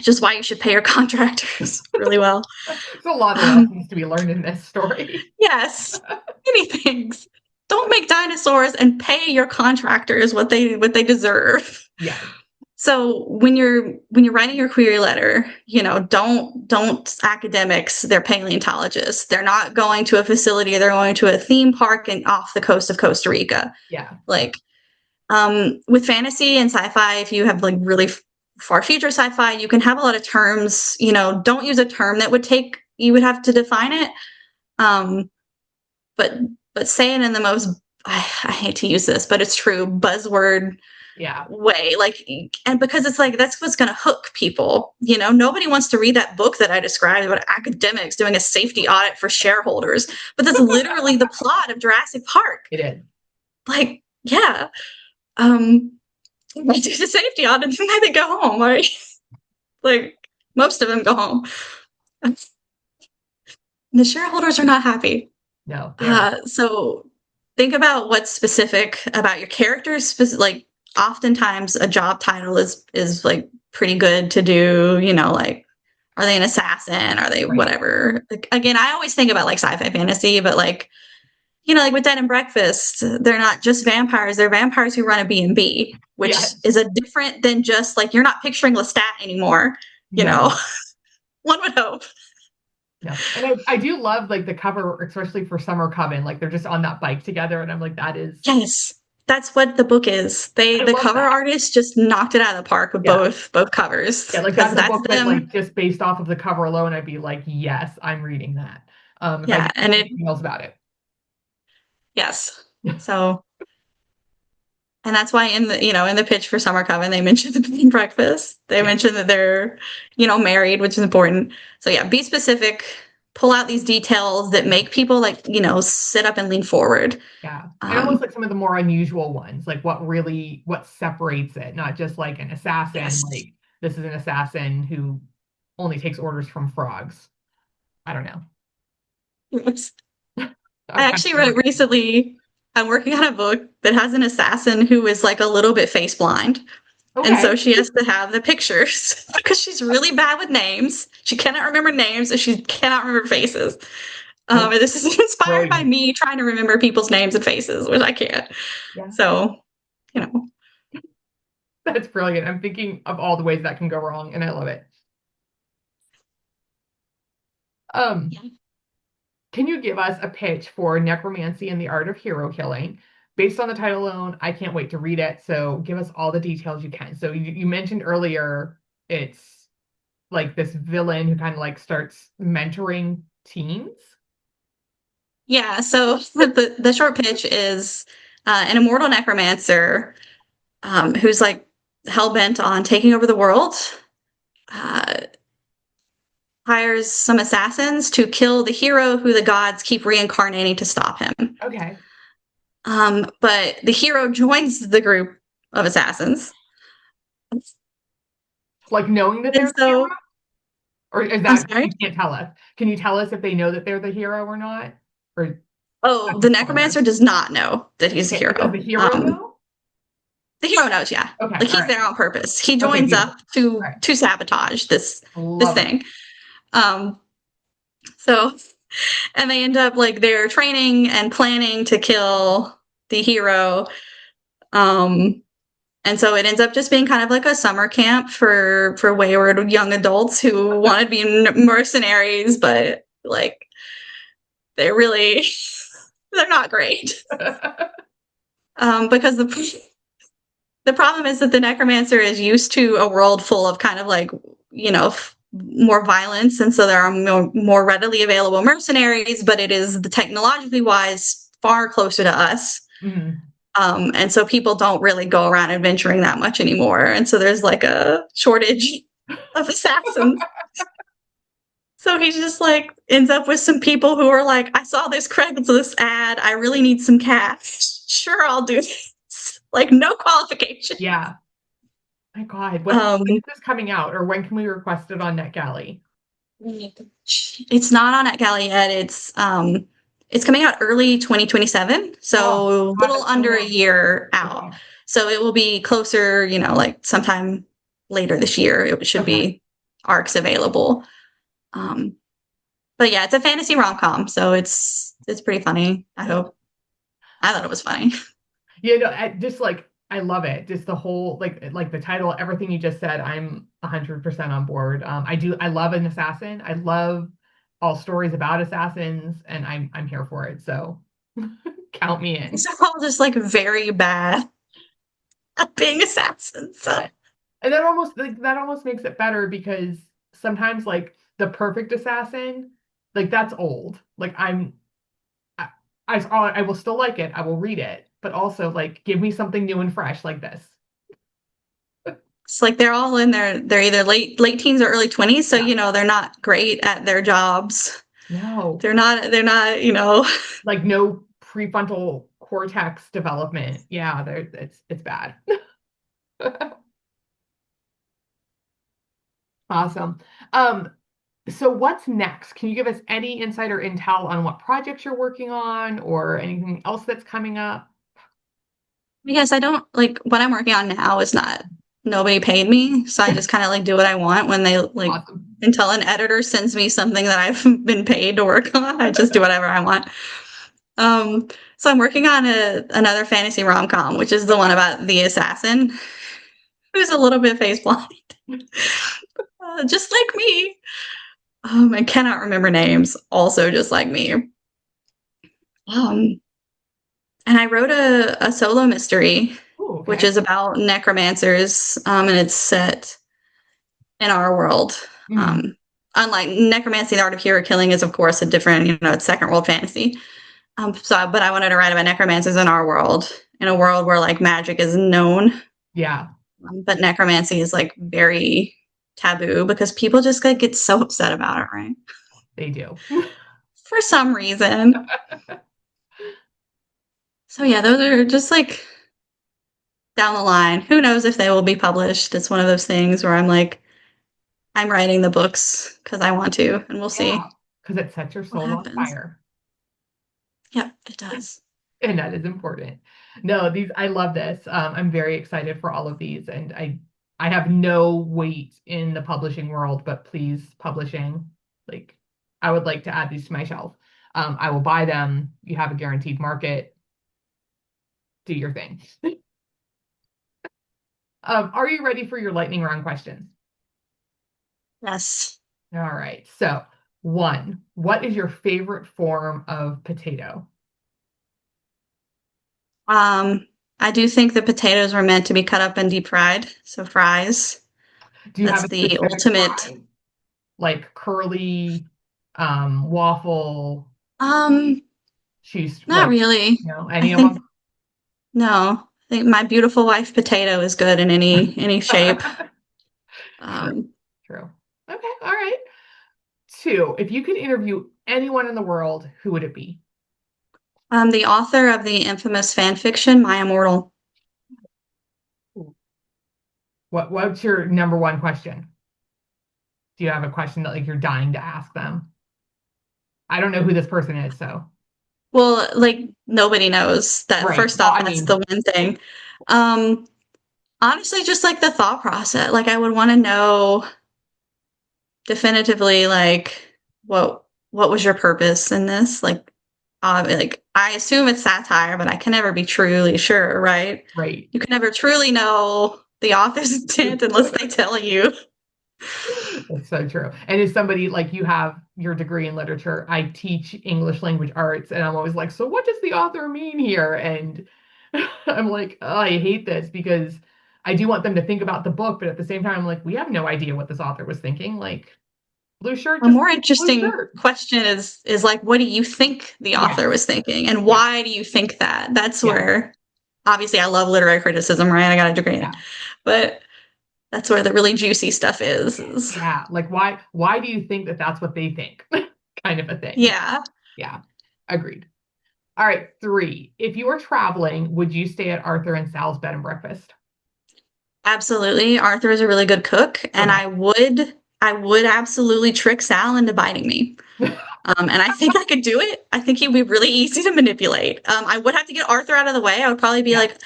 just why you should pay your contractors really well. There's a lot of Um, lessons to be learned in this story. yes, many things. Don't make dinosaurs, and pay your contractors what they deserve. Yeah. So when you're writing your query letter, don't academics, they're paleontologists. They're not going to a facility, they're going to a theme park and off the coast of Costa Rica. Yeah. Like, with fantasy and sci-fi, if you have like really far future sci-fi, you can have a lot of terms. Don't use a term that you would have to define it. Um, but say it in the most, I hate to use this, but it's true, buzzword Yeah. way, like, and because it's like that's what's going to hook people. Nobody wants to read that book that I described about academics doing a safety audit for shareholders, but that's literally the plot of Jurassic Park. It is. Like, yeah, they do the safety audit and then they go home, right? Like, most of them go home. The shareholders are not happy. No, they're So think about what's specific about your characters. Like, oftentimes a job title is like pretty good to do. Like, are they an assassin? Are they right. whatever? Like, again, I always think about like sci-fi fantasy, but like, like with Dead and Breakfast, they're not just vampires. They're vampires who run a B&B, which Yes. is a different than just like, you're not picturing Lestat anymore. No. One would hope. No. And I do love like the cover, especially for Summer Coven. Like they're just on that bike together, and I'm like, that is Yes, that's what the book is. I The love cover that. artist just knocked it out of the park with Yeah. both covers, Yeah, like because that's a that's book that them. like just based off of the cover alone, I'd be like, yes, I'm reading that. If I Yeah, didn't and know it anything else about it. yes. So, and that's why in the pitch for Summer Coven, they mentioned the bed and breakfast. They Yeah. mentioned that they're married, which is important. So yeah, be specific. Pull out these details that make people like sit up and lean forward. Yeah. And almost Um, like some of the more unusual ones, like what separates it, not just like an assassin, yes. like this is an assassin who only takes orders from frogs. I don't know. Yes. I I'm kind actually of read like, recently. I'm working on a book that has an assassin who is like a little bit face blind. And so okay. she has to have the pictures because she's really bad with names. She cannot remember names and she cannot remember faces. Oh, And this is inspired by brilliant. me trying to remember people's names and faces, which I can't. Yeah, So, you know, that's brilliant. I'm thinking of all the ways that can go wrong, and I love it. Um, yeah. can you give us a pitch for Necromancy and the Art of Hero Killing? Based on the title alone, I can't wait to read it. So give us all the details you can. So you mentioned earlier it's like this villain who kind of like starts mentoring teens. Yeah. So the short pitch is an immortal necromancer who's like hell bent on taking over the world. Uh, hires some assassins to kill the hero who the gods keep reincarnating to stop him. Okay. But the hero joins the group of assassins. Like knowing that And they're the hero? so, Or is I'm that sorry. you can't tell us? Can you tell us if they know that they're the hero or not? Or Oh, that's the a spoiler. necromancer does not know that he's a Okay, but does hero. the hero know? The hero knows, yeah. Okay, Like all he's right. there on purpose. He Okay, joins beautiful. up All right. to sabotage this Love it. thing. Um, so and they end up like they're training and planning to kill the hero. Um, and so it ends up just being kind of like a summer camp for wayward young adults who want to be mercenaries, but like they're really they're not great. Because the problem is that the necromancer is used to a world full of kind of like more violence, and so there are more readily available mercenaries, but it is the technologically wise far closer to us. Mhm. And so people don't really go around adventuring that much anymore. And so there's like a shortage of assassins. So he just like ends up with some people who are like, I saw this Craigslist ad. I really need some cash. Sure, I'll do this. Like no qualification. Yeah. My God, Um, when is this coming out, or when can we request it on NetGalley? it's not on NetGalley yet. It's coming out early 2027, Oh, so a God, little that's so under a long. year out. Okay. So it will be closer, like sometime later this year. It should Okay. be arcs available. Um, but yeah, it's a fantasy rom com, so it's pretty funny. I thought it was funny. You know, just like I love it. Just the whole like the title, everything you just said, I'm 100% on board. I love an assassin. I love all stories about assassins, and I'm here for it. So count me in. It's all just like very bad at being assassins. So And that almost makes it better because sometimes like the perfect assassin, like that's old. Like I, I will still like it. I will read it, but also like give me something new and fresh like this. it's like they're all in they're either late teens or early 20s, so Yeah. they're not great at their jobs. No. They're not. Like no prefrontal cortex development. Yeah, it's bad. Awesome. Um, so what's next? Can you give us any insider intel on what projects you're working on or anything else that's coming up? Because I don't like what I'm working on now is not nobody paid me, so I just kind of like do what I want when they like Awesome. until an editor sends me something that I've been paid to work on, I just do whatever I want. Um, so I'm working on another fantasy rom-com, which is the one about the assassin who's a little bit face blind, just like me. I cannot remember names, also just like me. Um, and I wrote a solo mystery, Ooh, which okay. is about necromancers, and it's set in our world. Mhm. Um, unlike necromancy, the art of hero killing is, of course, a different, it's second world fantasy. But I wanted to write about necromancers in our world, in a world where like magic is known, Yeah, but necromancy is like very taboo because people just like get so upset about it, right? they do. For some reason. So yeah, those are just like down the line. Who knows if they will be published? It's one of those things where I'm like, I'm writing the books because I want to, and we'll Yeah, see because it sets your what soul on happens. fire. Yep, it does. And that is important. No, I love this. I'm very excited for all of these, and I have no weight in the publishing world, but please, publishing, like I would like to add these to my shelf. I will buy them. You have a guaranteed market. Do your thing. Are you ready for your lightning round questions? Yes. All right. So, one, what is your favorite form of potato? Um, I do think the potatoes were meant to be cut up and deep fried. So fries. Do you have That's a the specific ultimate. fry? Like curly, waffle, Um, choose Not like, really. I any of think them? no. I think my beautiful wife potato is good in any shape. True, Um, true. Okay, all right. Two, if you could interview anyone in the world, who would it be? I'm the author of the infamous fan fiction, My Immortal. What's your number one question? Do you have a question that like you're dying to ask them? I don't know who this person is, so Well, like nobody knows that. right. First Well, off, I that's the mean, one thing. Um, Honestly, just like the thought process. Like I would want to know definitively, like what was your purpose in this? Like I assume it's satire, but I can never be truly sure, right? right. You can never truly know the author's intent unless they tell you. That's so true. And as somebody like you have your degree in literature, I teach English language arts, and I'm always like, so what does the author mean here? And I'm like, oh, I hate this because I do want them to think about the book, but at the same time, I'm like, we have no idea what this author was thinking. Like, blue shirt, A just more blue interesting shirt. question is like, what do you think the author Yes. was thinking, and Yeah. why do you think that? That's Yeah. where obviously I love literary criticism, right? I got a degree in it, Yeah. but that's where the really juicy stuff is. Yeah. Like, why do you think that that's what they think? Kind of a thing. Yeah, Yeah. Agreed. All right. Three. If you were traveling, would you stay at Arthur and Sal's bed and breakfast? absolutely. Arthur is a really good cook, and Okay. I would absolutely trick Sal into biting me. And I think I could do it. I think he'd be really easy to manipulate. I would have to get Arthur out of the way. I would probably be Yeah. like,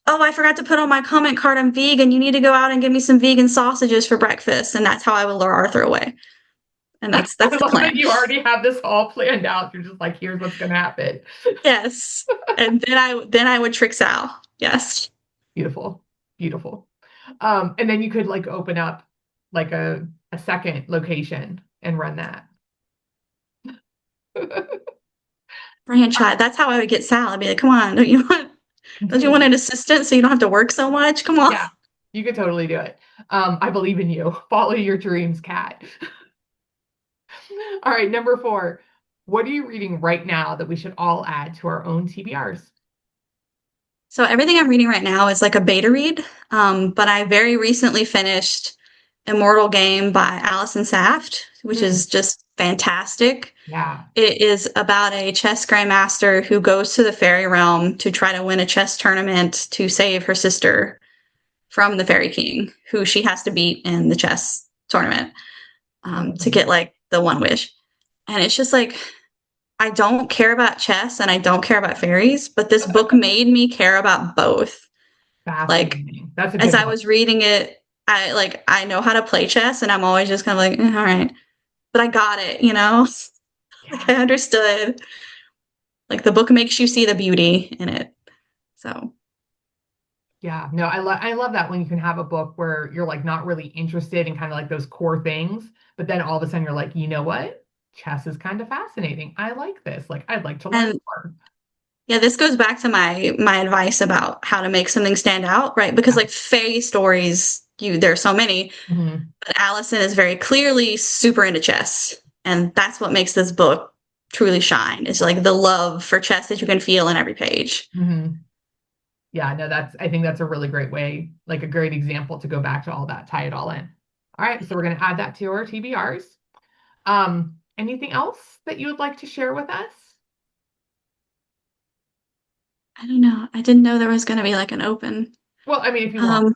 "Oh, I forgot to put on my comment card. I'm vegan. You need to go out and get me some vegan sausages for breakfast." And that's how I would lure Arthur away. And that's I the love plan. that you already have this all planned out. You're just like, here's what's going to happen. Yes. And then I would trick Sal. Yes. Beautiful. Beautiful. And then you could like open up like a second location and run that. Franchise. That's how I would get Sal. I'd be like, "Come on, don't you want an assistant so you don't have to work so much? Come on." Yeah, you could totally do it. I believe in you. Follow your dreams, Kat. All right, number four. What are you reading right now that we should all add to our own TBRs? So everything I'm reading right now is like a beta read. But I very recently finished Immortal Game by Alison Saft, which Hmm, is just fantastic. yeah. It is about a chess grandmaster who goes to the fairy realm to try to win a chess tournament to save her sister from the fairy king, who she has to beat in the chess tournament to Mhm. get like the one wish. And it's just like I don't care about chess and I don't care about fairies, but this book made me care about both. Like Fascinating. That's a as good I book. was reading it, I know how to play chess and I'm always just kind of like, all right, but I got it. Like I Yeah. understood. Like the book makes you see the beauty in it. So Yeah, no, I love that when you can have a book where you're like not really interested in kind of like those core things, but then all of a sudden you're like, you know what? Chess is kind of fascinating. I like this. Like I'd like to learn and more. yeah, this goes back to my advice about how to make something stand out, right? Because Yeah. like fairy stories, there's so many, Hmm. but Allison is very clearly super into chess. And that's what makes this book truly shine. It's Yeah. like the love for chess that you can feel in every page. Hmm. Yeah, no, I think that's a really great way, like a great example to go back to all that, tie it all in. All right, so we're going to add that to our TBRs. Anything else that you would like to share with us? I don't know. I didn't know there was going to be like an open. Well, I mean, if you want, Um,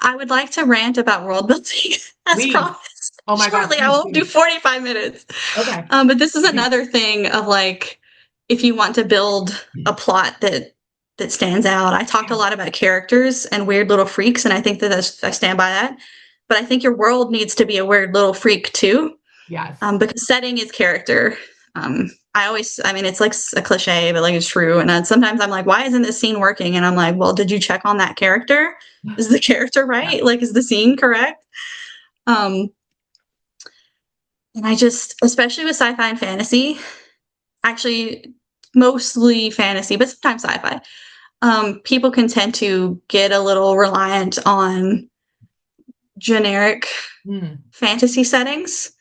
I would like to rant about world building as please. promised. Oh my God, Shortly, I please won't do do. 45 minutes. Okay. But this is Okay. another thing of like, if you want to build a plot that stands out. I talked a Yeah. lot about characters and weird little freaks, and I think I stand by that. But I think your world needs to be a weird little freak too, Yes. because setting is character. I mean, it's like a cliche, but like it's true. And then sometimes I'm like, why isn't this scene working? And I'm like, well, did you check on that character? Is the character Yeah. right? Like, is the scene correct? Um, and I just, especially with sci-fi and fantasy, actually mostly fantasy, but sometimes sci-fi, people can tend to get a little reliant on generic Mm. fantasy settings.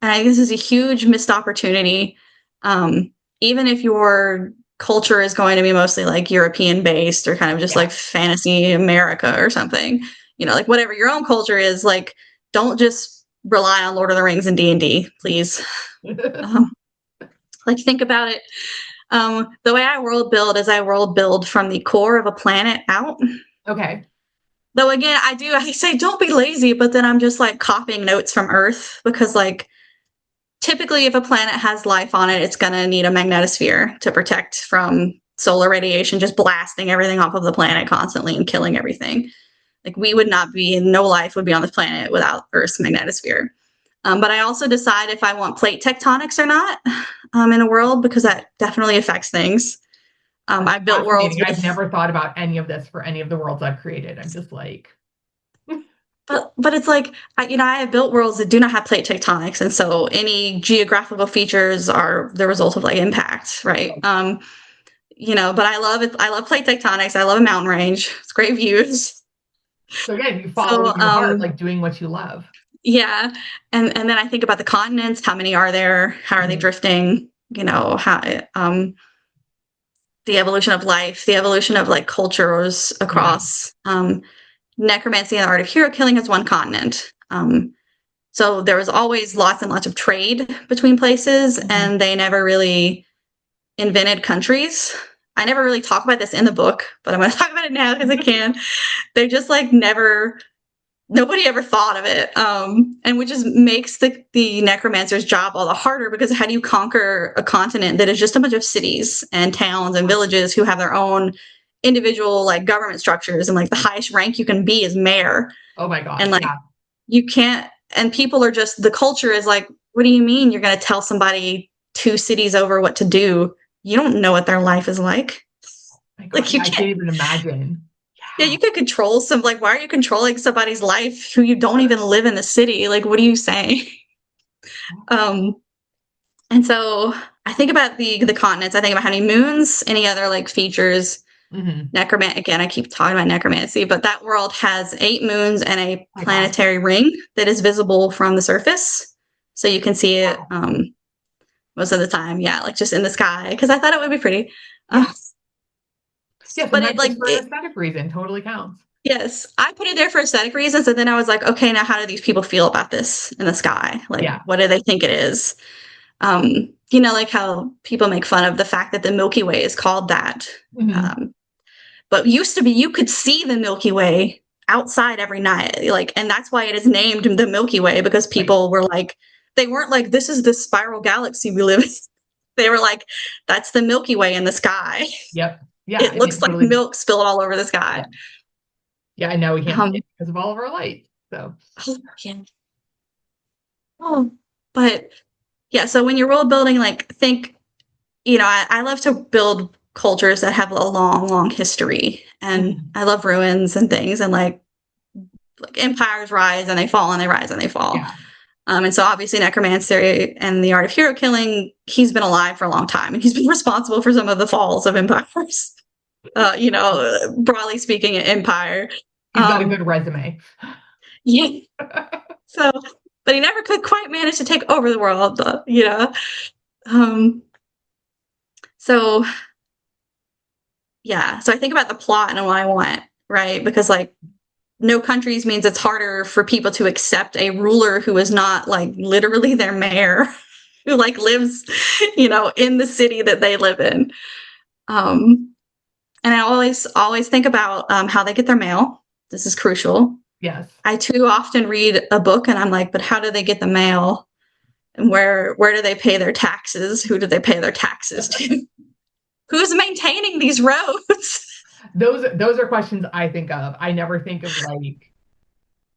And I think this is a huge missed opportunity. Um, Even if your culture is going to be mostly like European based or kind of just Yeah. like fantasy America or something, like whatever your own culture is, like don't just rely on Lord of the Rings and D&D, please. Um, like think about it. The way I world build is I world build from the core of a planet out. Okay. Though again, I say don't be lazy, but then I'm just like copying notes from Earth because like typically if a planet has life on it, it's going to need a magnetosphere to protect from solar radiation just blasting everything off of the planet constantly and killing everything. Like we would not be, no life would be on this planet without Earth's magnetosphere. But I also decide if I want plate tectonics or not in a world because that definitely affects things. That's I built worlds fascinating. I've with, never thought about any of this for any of the worlds I've created. I'm just like, but it's like I have built worlds that do not have plate tectonics, and so any geographical features are the result of like impact, right? But I love it. I love plate tectonics. I love a mountain range. It's great views. so again, you follow So your heart, like doing what you love. yeah, and then I think about the continents. How many are there? How are they Mhm. drifting? How the evolution of life, the evolution of like cultures Yeah. across necromancy and the art of hero killing is one continent. So there was always lots and lots of trade between places, Mhm. and they never really invented countries. I never really talk about this in the book, but I'm going to talk about it now because I can. They just like never, nobody ever thought of it, and which just makes the necromancer's job all the harder because how do you conquer a continent that is just a bunch of cities and towns and villages who have their own individual like government structures, and like the highest rank you can be is mayor, Oh my and gosh. like Yeah. you can't, and people are just, the culture is like, what do you mean you're going to tell somebody two cities over what to do? You don't know what their life is like. My God. Like you Yeah. I can't, can't even imagine. yeah, Yeah. you could control some, like, why are you controlling somebody's life who you don't even live in the city? Like, what are you saying? Um, and so I think about the continents. I think about how many moons, any other like features. Hmm. Again, I keep talking about necromancy, but that world has 8 moons and a My God. planetary ring that is visible from the surface. So you can see it Wow. most of the time. Yeah, like just in the sky, because I thought it would be pretty. Uh, Yeah. Yeah. but it Sometimes like just for an it, aesthetic reason, totally counts. yes, I put it there for aesthetic reasons, and then I was like, okay, now how do these people feel about this in the sky? Like, Yeah. what do they think it is? Like how people make fun of the fact that the Milky Way is called that. Hmm. Um, but used to be you could see the Milky Way outside every night, like, and that's why it is named the Milky Way because Right. people were like, they weren't like, this is the spiral galaxy we live in. They were like, that's the Milky Way in the sky. Yep. Yeah. It I mean, looks like totally. milk spilled all over the sky. Yeah. Yeah. And now we can't see Um, it because of all of our light. So, oh, yeah. Oh, but yeah, so when you're world building, like think, I love to build cultures that have a long, long history, and mhm. I love ruins and things, and like empires rise and they fall and they rise and they fall. Yeah. And so obviously necromancy and the art of hero killing, he's been alive for a long time and he's been responsible for some of the falls of empires. Broadly speaking, an empire. He's got a good Um, resume. yeah. So, but he never could quite manage to take over the world. Um, so yeah. So I think about the plot and what I want, right? Because like no countries means it's harder for people to accept a ruler who is not like literally their mayor, who like lives, in the city that they live in. Um, and I always think about how they get their mail. This is crucial. Yes. I too often read a book and I'm like, but how do they get the mail? And where do they pay their taxes? Who do they pay their taxes to? Who's maintaining these roads? Those are questions I think of. I never think of like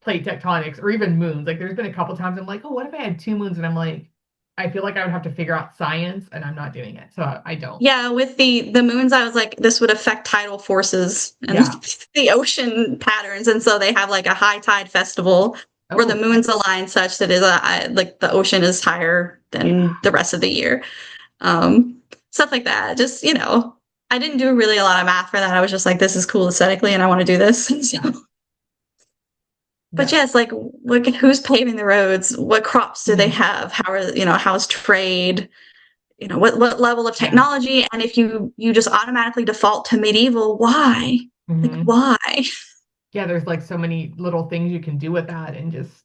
plate tectonics or even moons. Like there's been a couple times I'm like, oh, what if I had two moons? And I'm like, I feel like I would have to figure out science, and I'm not doing it, so I don't. Yeah, with the moons, I was like, this would affect tidal forces and Yeah. the ocean patterns, and so they have like a high tide festival where the Oh, moons align such that like the ocean is higher yeah. than the rest of the year. Stuff like that. Just I didn't do really a lot of math for that. I was just like, this is cool aesthetically, and I want to do this. Yeah. But No. yes, like, look at who's paving the roads. What crops do they Mhm. have? How's trade? What level of Yeah. technology? And if you just automatically default to medieval, why? Like, Hmm. why? Yeah, there's like so many little things you can do with that and just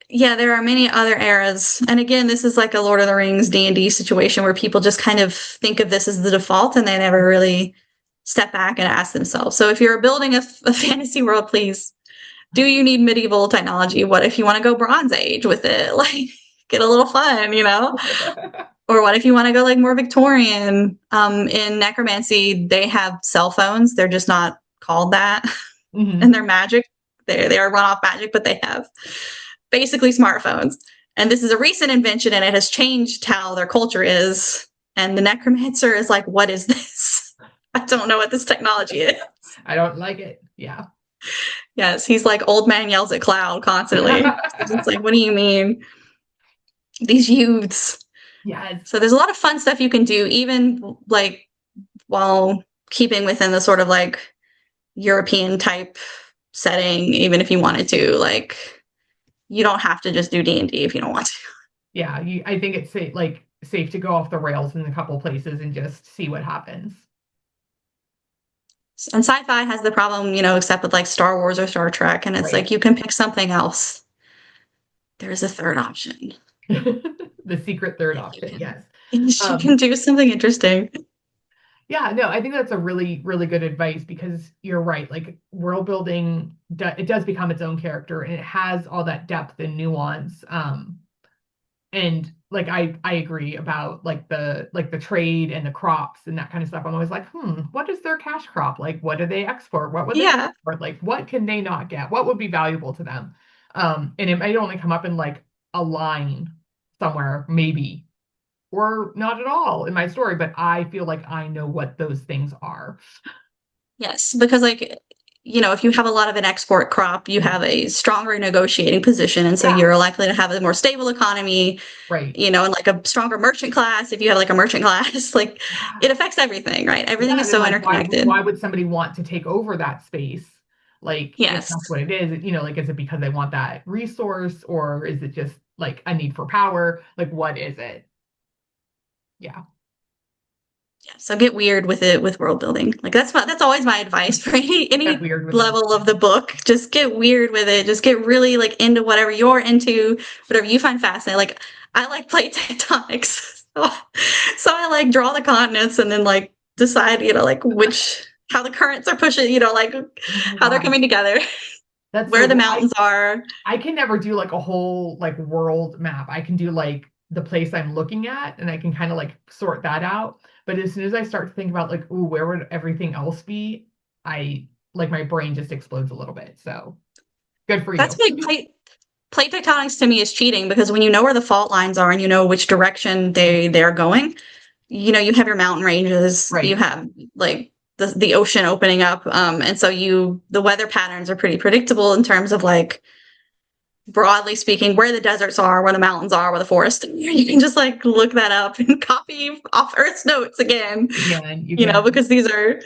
Yeah, there are many other eras. And again, this is like a Lord of the Rings D&D situation where people just kind of think of this as the default and they never really step back and ask themselves. So if you're building a fantasy world, please, do you need medieval technology? What if you want to go Bronze Age with it? Like, get a little fun? Or what if you want to go like more Victorian? In necromancy, they have cell phones. They're just not called that. And hmm they're magic. They are run off magic, but they have basically smartphones. And this is a recent invention and it has changed how their culture is. And the necromancer is like, what is this? I don't know what this technology is. I don't like it. Yeah. Yes, he's like old man yells at cloud constantly. It's like, what do you mean? These youths. Yes. So there's a lot of fun stuff you can do, even like while keeping within the sort of like European type setting, even if you wanted to. Like, you don't have to just do D&D if you don't want to. Yeah, I think it's safe to go off the rails in a couple places and just see what happens. And sci-fi has the problem, except with like Star Wars or Star Trek, and it's Right. like you can pick something else. There's a third option. The secret third option. Yes. You Um, can do something interesting. yeah, no, I think that's a really, really good advice because you're right. Like world building, it does become its own character and it has all that depth and nuance. And like I agree about like the trade and the crops and that kind of stuff. I'm always like, what is their cash crop? Like, what do they export? What would they Yeah. import? Like, what can they not get? What would be valuable to them? And it might only come up in like a line somewhere, maybe, or not at all in my story, but I feel like I know what those things are. Yes, because like if you have a lot of an export crop, you have a stronger negotiating position, and so Yeah, you're likely to have a more stable economy, right. and like a stronger merchant class. If you have like a merchant class, like Yeah. it affects everything, right? Everything Yeah, is and then so like interconnected. why would somebody want to take over that space? Like if Yes. that's what it is, like is it because they want that resource or is it just like a need for power? Like what is it? Yeah. Yeah, so get weird with it with world building. Like that's always my advice for Get any weird with level of the everything. book. Just get weird with it. Just get really like into whatever you're into, whatever you find fascinating. Like I like plate tectonics. So I like draw the continents and then like decide, like which how the currents are pushing, like Oh my how they're God. coming together, That's where so the cool. mountains are. I can never do like a whole like world map. I can do like the place I'm looking at and I can kind of like sort that out. But as soon as I start to think about like, ooh, where would everything else be? I like my brain just explodes a little bit. So good for That's you. why plate tectonics to me is cheating because when you know where the fault lines are and you know which direction they're going, you have your mountain ranges, you Right. have like the ocean opening up, and so the weather patterns are pretty predictable in terms of like broadly speaking where the deserts are, where the mountains are, where the forest. You can just like look that up and copy off Earth's notes again, You can. because these are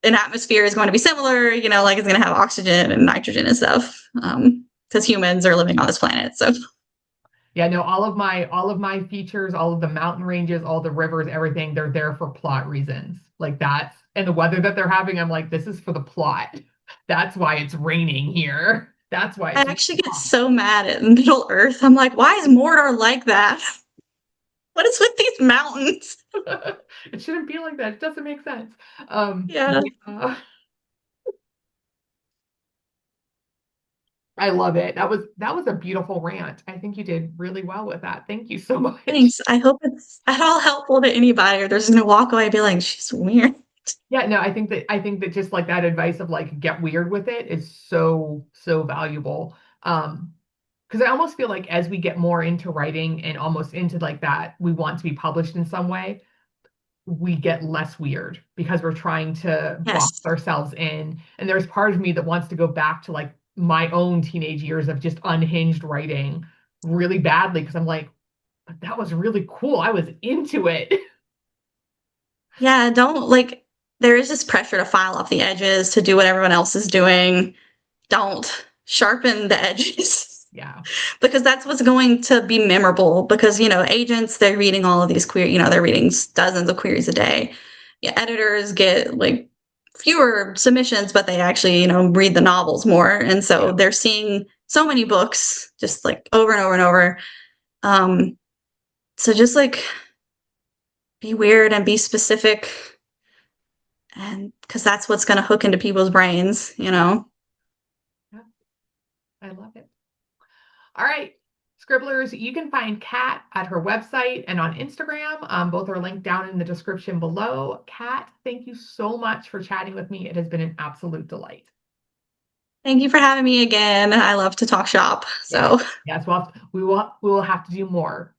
an atmosphere is going to be similar, like it's going to have oxygen and nitrogen and stuff, because humans are living on this planet. So Yeah, no, all of my features, all of the mountain ranges, all the rivers, everything, they're there for plot reasons. Like that's and the weather that they're having, I'm like, this is for the plot. That's why it's raining here. That's why I it's actually get so mad at Middle Earth. I'm like, why is Mordor like that? What is with these mountains? it shouldn't be like that. It doesn't make sense. Yeah. Yeah, I love it. That was a beautiful rant. I think you did really well with that. Thank you so much. Thanks. I hope it's at all helpful to anybody, or there's no walk away and be like, she's weird. Yeah, no, I think that just like that advice of like get weird with it is so valuable. because I almost feel like as we get more into writing and almost into like that, we want to be published in some way, we get less weird because we're trying to box Yes. ourselves in. And there's part of me that wants to go back to like my own teenage years of just unhinged writing really badly because I'm like, but that was really cool. I was into it. Yeah, don't like there is this pressure to file off the edges, to do what everyone else is doing. Don't sharpen the edges Yeah. because that's what's going to be memorable. Because, agents, they're reading all of these they're reading dozens of queries a day. Yeah, editors get like fewer submissions, but they actually, read the novels more. And so Yeah. they're seeing so many books just like over and over and over. Um, so just like be weird and be specific, and because that's what's going to hook into people's brains. Yeah. I love it. All right. Scribblers, you can find Kat at her website and on Instagram. Both are linked down in the description below. Kat, thank you so much for chatting with me. It has been an absolute delight. Thank you for having me again. I love to talk shop. Yes. So, Yes, well, we will have to do more.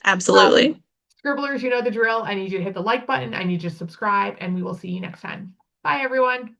absolutely. Scribblers, you know the drill. I need you to hit the like button. I need you to subscribe, and we will see you next time. Bye, everyone.